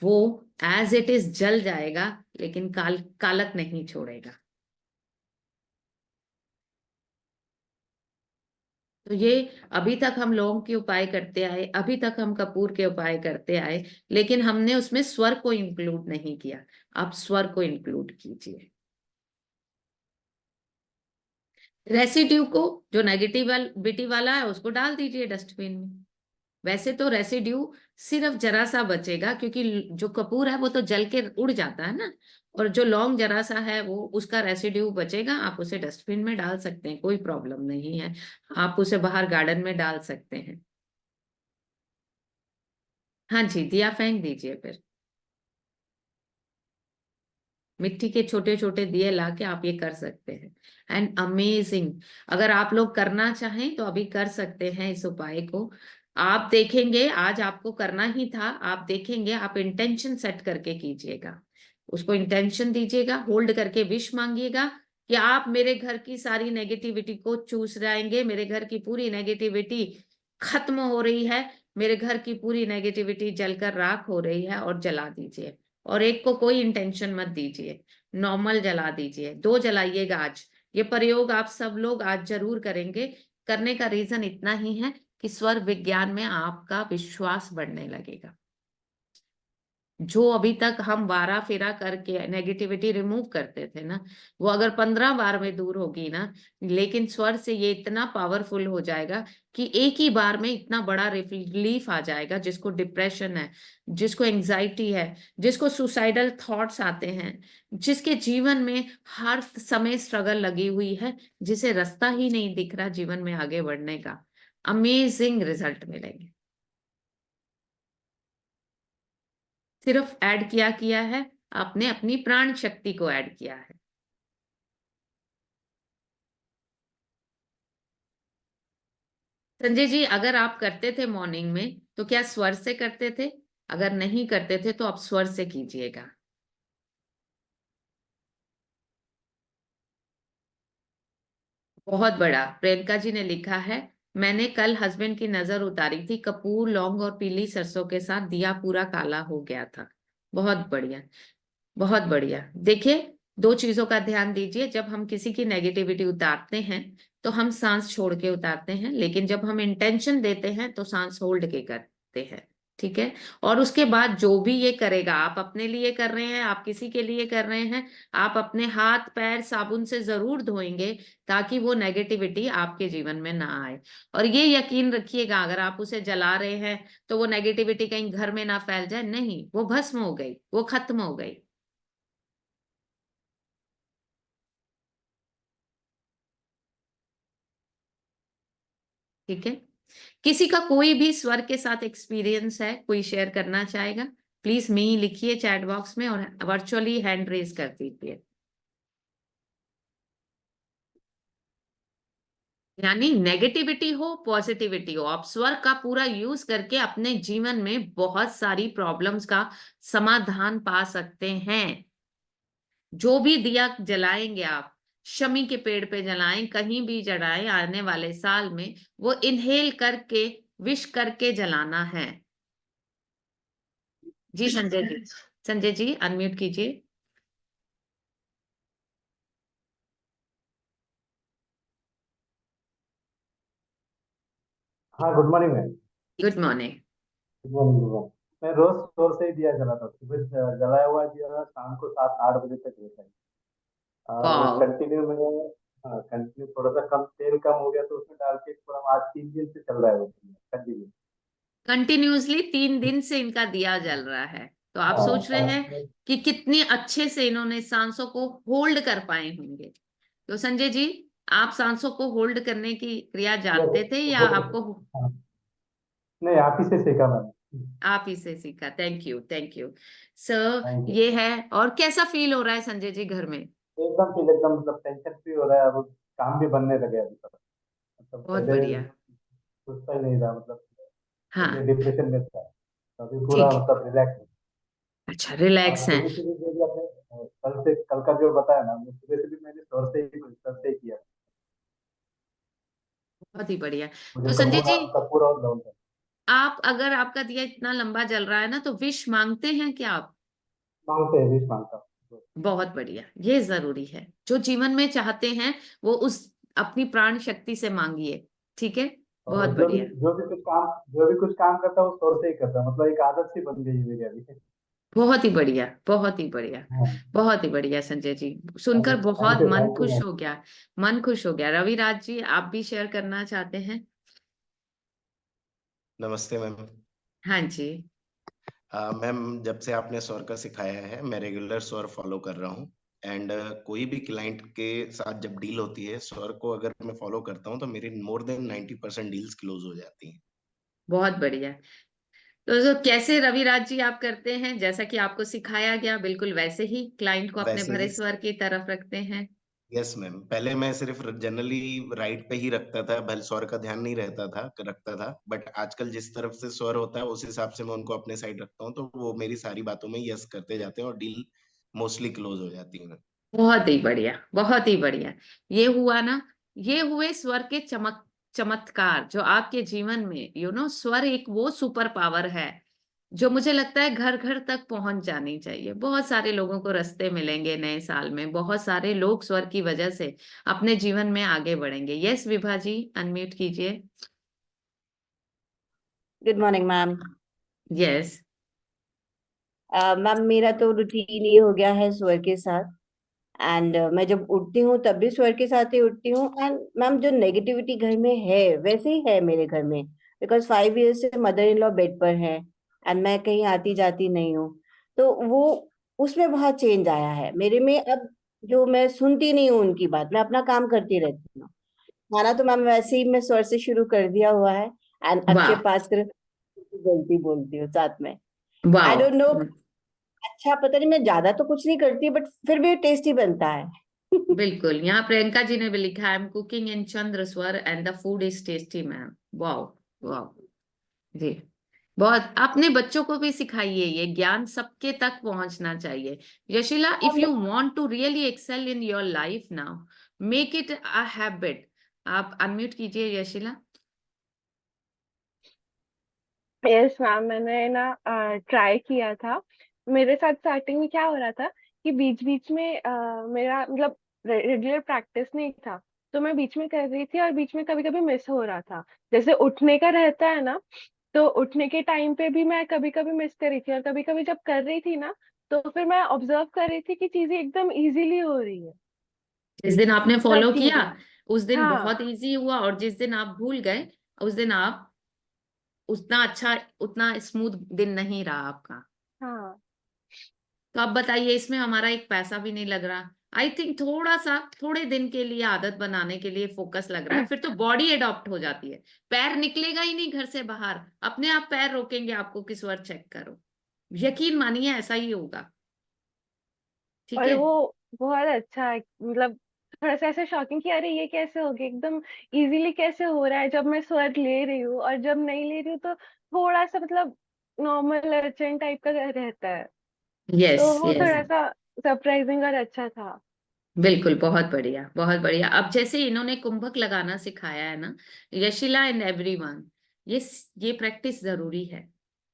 वो एज इट इज जल जाएगा, लेकिन कालक नहीं छोड़ेगा। तो ये अभी तक हम लोगों के उपाय करते आए, अभी तक हम कपूर के उपाय करते आए, लेकिन हमने उसमें स्वर को इंक्लूड नहीं किया। आप स्वर को इंक्लूड कीजिए। रेसिड्यू को, जो नेगेटिविटी वाला है, उसको डाल दीजिए डस्टबिन में। वैसे तो रेसिड्यू सिर्फ जरा सा बचेगा, क्योंकि जो कपूर है वो तो जल के उड़ जाता है ना, और जो लौंग जरा सा है वो, उसका रेसिड्यू बचेगा, आप उसे डस्टबिन में डाल सकते हैं, कोई प्रॉब्लम नहीं है। आप उसे बाहर गार्डन में डाल सकते हैं। हाँ जी, दिया फेंक दीजिए फिर। मिट्टी के छोटे छोटे दिए लाके आप ये कर सकते हैं। एंड अमेजिंग, अगर आप लोग करना चाहें तो अभी कर सकते हैं इस उपाय को। आप देखेंगे, आज आपको करना ही था, आप देखेंगे, आप इंटेंशन सेट करके कीजिएगा, उसको इंटेंशन दीजिएगा, होल्ड करके विश मांगिएगा कि आप मेरे घर की सारी नेगेटिविटी को चूस जाएंगे, मेरे घर की पूरी नेगेटिविटी खत्म हो रही है, मेरे घर की पूरी नेगेटिविटी जलकर राख हो रही है और जला दीजिए। और एक को कोई इंटेंशन मत दीजिए, नॉर्मल जला दीजिए, 2 जलाइएगा आज। ये प्रयोग आप सब लोग आज जरूर करेंगे। करने का रीजन इतना ही है कि स्वर विज्ञान में आपका विश्वास बढ़ने लगेगा। जो अभी तक हम वारा फेरा करके नेगेटिविटी रिमूव करते थे ना, वो अगर 15 बार में दूर होगी ना, लेकिन स्वर से ये इतना पावरफुल हो जाएगा कि एक ही बार में इतना बड़ा रिलीफ आ जाएगा। जिसको डिप्रेशन है, जिसको एंजाइटी है, जिसको सुसाइडल थॉट्स आते हैं, जिसके जीवन में हर समय स्ट्रगल लगी हुई है, जिसे रास्ता ही नहीं दिख रहा जीवन में आगे बढ़ने का, अमेजिंग रिजल्ट मिलेंगे। सिर्फ ऐड किया है, आपने अपनी प्राण शक्ति को ऐड किया है। संजय जी, अगर आप करते थे मॉर्निंग में तो क्या स्वर से करते थे? अगर नहीं करते थे तो आप स्वर से कीजिएगा। बहुत बड़ा। प्रियंका जी ने लिखा है, मैंने कल हस्बैंड की नजर उतारी थी, कपूर लौंग और पीली सरसों के साथ, दिया पूरा काला हो गया था। बहुत बढ़िया, बहुत बढ़िया। देखिए, 2 चीजों का ध्यान दीजिए। जब हम किसी की नेगेटिविटी उतारते हैं तो हम सांस छोड़ के उतारते हैं, लेकिन जब हम इंटेंशन देते हैं तो सांस होल्ड के करते हैं। ठीक है। और उसके बाद जो भी ये करेगा, आप अपने लिए कर रहे हैं, आप किसी के लिए कर रहे हैं, आप अपने हाथ पैर साबुन से जरूर धोएंगे ताकि वो नेगेटिविटी आपके जीवन में ना आए। और ये यकीन रखिएगा, अगर आप उसे जला रहे हैं तो वो नेगेटिविटी कहीं घर में ना फैल जाए। नहीं, वो भस्म हो गई, वो खत्म हो गई। ठीक है। किसी का कोई भी स्वर के साथ एक्सपीरियंस है, कोई शेयर करना चाहेगा? प्लीज मी लिखिए चैट बॉक्स में और वर्चुअली हैंड रेज कर दीजिए। यानी नेगेटिविटी हो पॉजिटिविटी हो, आप स्वर का पूरा यूज करके अपने जीवन में बहुत सारी प्रॉब्लम्स का समाधान पा सकते हैं। जो भी दिया जलाएंगे आप, शमी के पेड़ पे जलाएं, कहीं भी जलाएं, आने वाले साल में वो इनहेल करके, विश करके जलाना है। जी संजय जी, संजय जी अनम्यूट कीजिए। हाँ, good morning ma'am. Good morning. Good morning, good morning. मैं रोज शोर से ही दिया जलाता हूँ। सुबह जलाया हुआ दिया शाम को 7-8 बजे तक रहता है। वो वाह, कंटिन्यू में, हाँ कंटिन्यू, थोड़ा सा कम तेल कम हो गया तो उसमें डाल के थोड़ा, आज 3 दिन से चल रहा है वो कंटिन्यू। कंटिन्यूअसली 3 दिन से इनका दिया जल रहा है। तो आप हाँ सोच रहे हैं हाँ, कि कितने अच्छे से इन्होंने सांसों को होल्ड कर पाए होंगे। तो संजय जी, आप सांसों को होल्ड करने की क्रिया यस, जानते थे या आपको हाँ, नहीं आप ही से सीखा मैंने। आप ही से सीखा? Thank you, thank you sir. Thank you. ये है। और कैसा फील हो रहा है संजय जी घर में? एकदम फील, एकदम मतलब टेंशन फ्री हो रहा है अब। काम भी बनने लगे अभी तक। मतलब बहुत पहले बढ़िया। सोचता ही नहीं था, मतलब पहले हाँ, डिप्रेशन में था, तो अभी पूरा ठीक है। मतलब रिलैक्स। अच्छा, और रिलैक्स हैं। शुरू शुरू में भी आपने कल का जो बताया ना, वो सुबह से भी मैंने स्वर से ही किया। बहुत ही बढ़िया। मुझे तो संजय कपूर जी, कपूर और लौंग है। आप अगर आपका दिया इतना लंबा जल रहा है ना, तो विश मांगते हैं क्या आप? मांगते हैं, विश मांगता हूँ। बहुत बढ़िया, ये जरूरी है। जो जीवन में चाहते हैं वो उस अपनी प्राण शक्ति से मांगिए। ठीक है। बहुत और बढ़िया, जो भी कुछ काम करता है वो स्वर से ही करता है, मतलब एक आदत सी बन गई है मेरी अभी। बहुत ही बढ़िया, बहुत ही बढ़िया। हाँ। बहुत ही बढ़िया संजय जी, सुनकर बहुत मन थैंक यू खुश मैम। हो गया। मन खुश हो गया। रविराज जी, आप भी शेयर करना चाहते हैं? नमस्ते मैम। हाँ जी। मैम, जब से आपने स्वर का सिखाया है मैं रेगुलर स्वर फॉलो कर रहा हूँ। एंड कोई भी क्लाइंट के साथ जब डील होती है, स्वर को अगर मैं फॉलो करता हूँ तो मेरी मोर देन 90% डील्स क्लोज हो जाती हैं। बहुत बढ़िया। तो कैसे रविराज जी आप करते हैं? जैसा कि आपको सिखाया गया बिल्कुल वैसे ही क्लाइंट को अपने वैसे भरे ही। स्वर की तरफ रखते हैं? यस मैम, पहले मैं सिर्फ जनरली राइट पे ही रखता था, भले स्वर का ध्यान नहीं रखता था, बट आजकल जिस तरफ से स्वर होता है उस हिसाब से मैं उनको अपने साइड रखता हूँ, तो वो मेरी सारी बातों में यस करते जाते हैं और डील मोस्टली क्लोज हो जाती है। बहुत ही बढ़िया, बहुत ही बढ़िया। ये हुआ ना, ये हुए स्वर के चमत्कार जो आपके जीवन में स्वर एक वो सुपर पावर है जो मुझे लगता है घर घर तक पहुंच जानी चाहिए। बहुत सारे लोगों को रास्ते मिलेंगे नए साल में, बहुत सारे लोग स्वर की वजह से अपने जीवन में आगे बढ़ेंगे। यस विभा जी, अनम्यूट कीजिए। Good morning ma'am. Yes. Ma'am मेरा तो रूटीन ये हो गया है स्वर के साथ। एंड मैं जब उठती हूँ तब भी स्वर के साथ ही उठती हूँ। एंड मैम जो नेगेटिविटी घर में है वैसे ही है मेरे घर में, बिकॉज 5 years से मदर इन लॉ बेड पर है एंड मैं कहीं आती जाती नहीं हूँ। तो वो उसमें बहुत चेंज आया है मेरे में अब। जो मैं सुनती नहीं हूँ उनकी बात, मैं अपना काम करती रहती हूँ। खाना तो मैम वैसे ही मैं स्वर से शुरू कर दिया हुआ है। एंड अक्षय वाह पात्र बोलती बोलती हूँ साथ में। आई वाह। Don't know. अच्छा पता नहीं, मैं ज्यादा तो कुछ नहीं करती बट फिर भी टेस्टी बनता है। बिल्कुल, यहाँ प्रियंका जी ने भी लिखा है, I am cooking in chandra swar and the food is tasty ma'am. Wow wow जी। बहुत अपने बच्चों को भी सिखाइए, ये ज्ञान सबके तक पहुंचना चाहिए। Yashila, if you want to really excel in your life now, make it a habit. आप अनम्यूट कीजिए यशीला। यस मैम, मैंने ना ट्राई किया था। मेरे साथ स्टार्टिंग में क्या हो रहा था कि बीच बीच में मेरा मतलब रेगुलर प्रैक्टिस नहीं था, तो मैं बीच में कर रही थी और बीच में कभी कभी मिस हो रहा था। जैसे उठने का रहता है ना, तो उठने के टाइम पे भी मैं कभी कभी मिस कर रही थी, और कभी कभी जब कर रही थी ना, तो फिर मैं ऑब्जर्व कर रही थी कि चीजें एकदम इजीली हो रही है। जिस दिन आपने सब फॉलो किया चीजें। उस दिन हाँ बहुत इजी हुआ, और जिस दिन आप भूल गए उस दिन आप उतना अच्छा, उतना स्मूथ दिन नहीं रहा आपका। हाँ। तो अब बताइए, इसमें हमारा एक पैसा भी नहीं लग रहा। आई थिंक थोड़ा सा, थोड़े दिन के लिए आदत बनाने के लिए फोकस लग रहा है, फिर तो बॉडी एडॉप्ट हो जाती है। पैर निकलेगा ही नहीं घर से बाहर, अपने आप पैर रोकेंगे आपको कि स्वर चेक करो। यकीन मानिए ऐसा ही होगा। ठीक और है। वो बहुत अच्छा है, मतलब थोड़ा सा ऐसा शॉकिंग कि अरे ये कैसे हो गया, एकदम इजीली कैसे हो रहा है जब मैं स्वर ले रही हूँ, और जब नहीं ले रही हूँ तो थोड़ा सा मतलब नॉर्मल अर्चन टाइप का रहता है। यस तो वो यस। थोड़ा सा सरप्राइजिंग और अच्छा था। बिल्कुल, बहुत बढ़िया बहुत बढ़िया। अब जैसे इन्होंने कुंभक लगाना सिखाया है ना, यशिला एंड एवरीवन, ये ये प्रैक्टिस जरूरी है।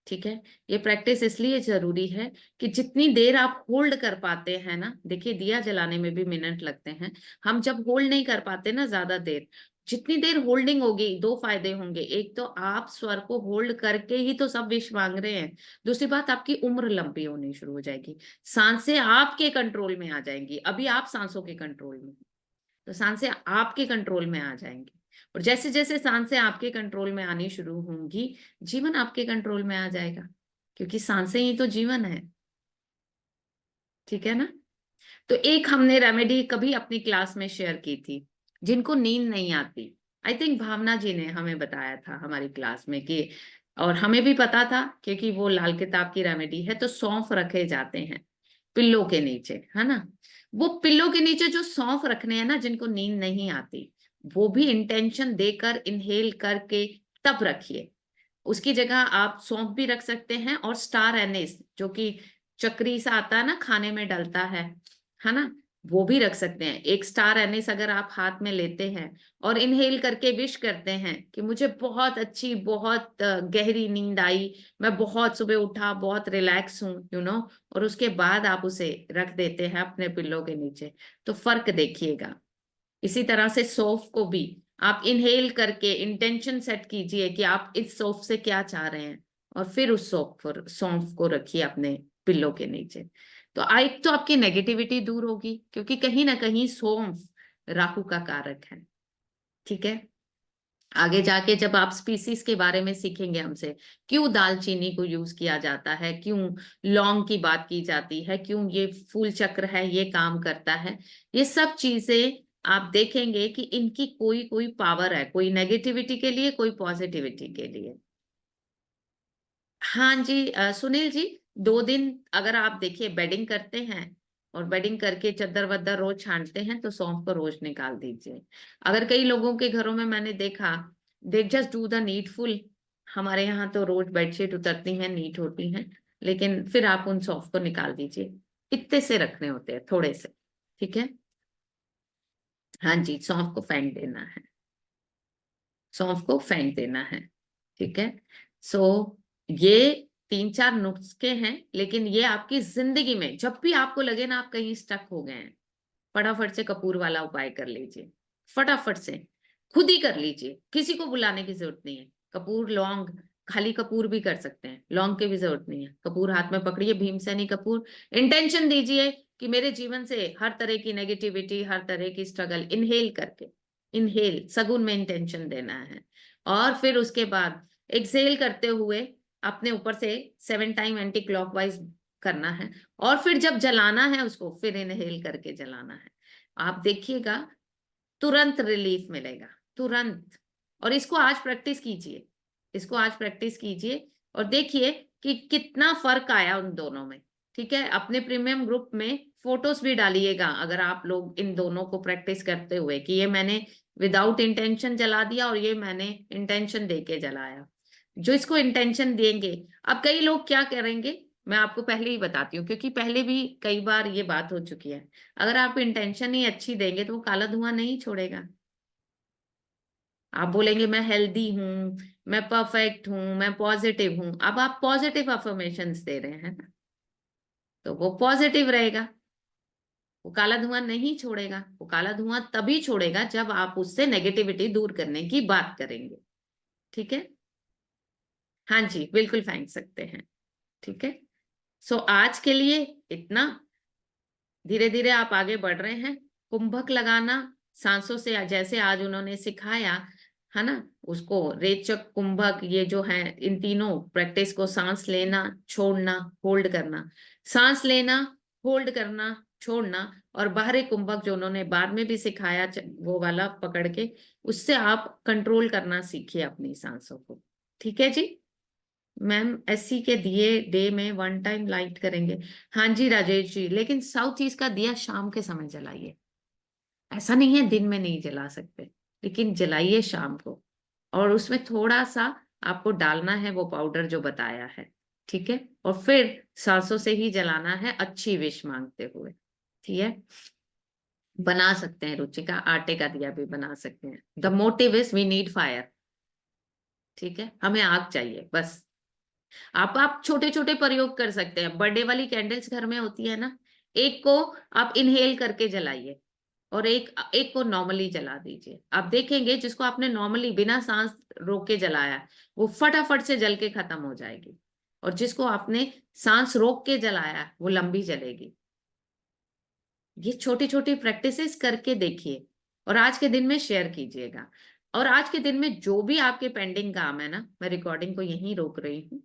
ठीक है। ये प्रैक्टिस इसलिए जरूरी है कि जितनी देर आप होल्ड कर पाते हैं ना, देखिए दिया जलाने में भी मिनट लगते हैं। हम जब होल्ड नहीं कर पाते ना ज्यादा देर, जितनी देर होल्डिंग होगी दो फायदे होंगे। एक तो आप स्वर को होल्ड करके ही तो सब विश मांग रहे हैं। दूसरी बात, आपकी उम्र लंबी होनी शुरू हो जाएगी। सांसें आपके कंट्रोल में आ जाएंगी। अभी आप सांसों के कंट्रोल में, तो सांसें आपके कंट्रोल में आ जाएंगी। और जैसे जैसे सांसें आपके कंट्रोल में आनी शुरू होंगी, जीवन आपके कंट्रोल में आ जाएगा, क्योंकि सांसें ही तो जीवन है। ठीक है ना। तो एक हमने रेमेडी कभी अपनी क्लास में शेयर की थी, जिनको नींद नहीं आती। आई थिंक भावना जी ने हमें बताया था हमारी क्लास में कि, और हमें भी पता था क्योंकि वो लाल किताब की रेमेडी है। तो सौंफ रखे जाते हैं पिल्लो के नीचे, है ना। वो पिल्लो के नीचे जो सौंफ रखने हैं ना, जिनको नींद नहीं आती, वो भी इंटेंशन देकर इनहेल करके तब रखिए। उसकी जगह आप सौंफ भी रख सकते हैं, और स्टार एनिस जो कि चक्री सा आता है ना, खाने में डलता है ना, वो भी रख सकते हैं। एक स्टार एनिस अगर आप हाथ में लेते हैं और इनहेल करके विश करते हैं कि मुझे बहुत अच्छी, बहुत गहरी नींद आई, मैं बहुत सुबह उठा, बहुत रिलैक्स हूं, और उसके बाद आप उसे रख देते हैं अपने पिल्लो के नीचे, तो फर्क देखिएगा। इसी तरह से सौंफ को भी आप इनहेल करके इंटेंशन सेट कीजिए कि आप इस सौंफ से क्या चाह रहे हैं, और फिर उस सौंफ को रखिए अपने पिल्लो के नीचे। तो एक तो आपकी नेगेटिविटी दूर होगी, क्योंकि कहीं ना कहीं सौंफ राहु का कारक है। ठीक है। आगे जाके जब आप स्पीसीज के बारे में सीखेंगे हमसे, क्यों दालचीनी को यूज किया जाता है, क्यों लौंग की बात की जाती है, क्यों ये फूल चक्र है ये काम करता है, ये सब चीजें आप देखेंगे कि इनकी कोई कोई पावर है, कोई नेगेटिविटी के लिए, कोई पॉजिटिविटी के लिए। हाँ जी, सुनील जी, 2 दिन अगर आप देखिए बेडिंग करते हैं, और बेडिंग करके चद्दर वद्दर रोज छांटते हैं, तो सौंफ को रोज निकाल दीजिए। अगर कई लोगों के घरों में मैंने देखा, they just do the needful. हमारे यहाँ तो रोज बेडशीट उतरती हैं, नीट होती हैं, लेकिन फिर आप उन सौंफ को निकाल दीजिए। इतने से रखने होते हैं, थोड़े से। ठीक है। हाँ जी, सौंफ को फेंक देना है। सौंफ को फेंक देना है। ठीक है, सो ये 3-4 नुस्खे हैं, लेकिन ये आपकी जिंदगी में जब भी आपको लगे ना आप कहीं स्टक हो गए हैं, फटाफट से कपूर वाला उपाय कर लीजिए, फटाफट से खुद ही कर लीजिए, किसी को बुलाने की जरूरत नहीं है। कपूर, लौंग, खाली कपूर भी कर सकते हैं, लौंग की भी जरूरत नहीं है। कपूर हाथ में पकड़िए, भीमसेनी कपूर, इंटेंशन दीजिए कि मेरे जीवन से हर तरह की नेगेटिविटी, हर तरह की स्ट्रगल, इनहेल करके, इनहेल सगुन में इंटेंशन देना है, और फिर उसके बाद एक्सहेल करते हुए अपने ऊपर से 7 टाइम एंटी क्लॉकवाइज करना है, और फिर जब जलाना है उसको फिर इनहेल करके जलाना है। आप देखिएगा तुरंत रिलीफ मिलेगा, तुरंत। और इसको आज प्रैक्टिस कीजिए, इसको आज प्रैक्टिस कीजिए और देखिए कि कितना फर्क आया उन दोनों में। ठीक है, अपने प्रीमियम ग्रुप में फोटोज भी डालिएगा अगर आप लोग इन दोनों को प्रैक्टिस करते हुए, कि ये मैंने विदाउट इंटेंशन जला दिया और ये मैंने इंटेंशन दे के जलाया। जो इसको इंटेंशन देंगे, अब कई लोग क्या करेंगे, मैं आपको पहले ही बताती हूँ क्योंकि पहले भी कई बार ये बात हो चुकी है। अगर आप इंटेंशन ही अच्छी देंगे तो वो काला धुआं नहीं छोड़ेगा। आप बोलेंगे मैं हेल्दी हूं, मैं परफेक्ट हूं, मैं पॉजिटिव हूं। अब आप पॉजिटिव अफर्मेशंस दे रहे हैं ना, तो वो पॉजिटिव रहेगा, वो काला धुआं नहीं छोड़ेगा। वो काला धुआं तभी छोड़ेगा जब आप उससे नेगेटिविटी दूर करने की बात करेंगे। ठीक है, हाँ जी, बिल्कुल फेंक सकते हैं। ठीक है, सो आज के लिए इतना। धीरे धीरे आप आगे बढ़ रहे हैं। कुंभक लगाना सांसों से, जैसे आज उन्होंने सिखाया है ना, उसको रेचक, कुंभक, ये जो है इन तीनों प्रैक्टिस को, सांस लेना, छोड़ना, होल्ड करना, सांस लेना, होल्ड करना, छोड़ना, और बाहरी कुंभक जो उन्होंने बाद में भी सिखाया वो वाला पकड़ के, उससे आप कंट्रोल करना सीखिए अपनी सांसों को। ठीक है जी। मैम एससी के दिए डे में 1 टाइम लाइट करेंगे। हाँ जी राजेश जी, लेकिन साउथ ईस्ट का दिया शाम के समय जलाइए। ऐसा नहीं है दिन में नहीं जला सकते, लेकिन जलाइए शाम को, और उसमें थोड़ा सा आपको डालना है वो पाउडर जो बताया है। ठीक है, और फिर सांसों से ही जलाना है, अच्छी विश मांगते हुए। ठीक है, बना सकते हैं रुचिका, आटे का दिया भी बना सकते हैं। The motive is we need fire. ठीक है, हमें आग चाहिए बस। आप छोटे छोटे प्रयोग कर सकते हैं। बर्थडे वाली कैंडल्स घर में होती है ना, एक को आप इनहेल करके जलाइए और एक एक को नॉर्मली जला दीजिए। आप देखेंगे जिसको आपने नॉर्मली बिना सांस रोके जलाया वो फटाफट से जल के खत्म हो जाएगी, और जिसको आपने सांस रोक के जलाया वो लंबी जलेगी। ये छोटी छोटी प्रैक्टिसेस करके देखिए और आज के दिन में शेयर कीजिएगा। और आज के दिन में जो भी आपके पेंडिंग काम है ना, मैं रिकॉर्डिंग को यहीं रोक रही हूँ,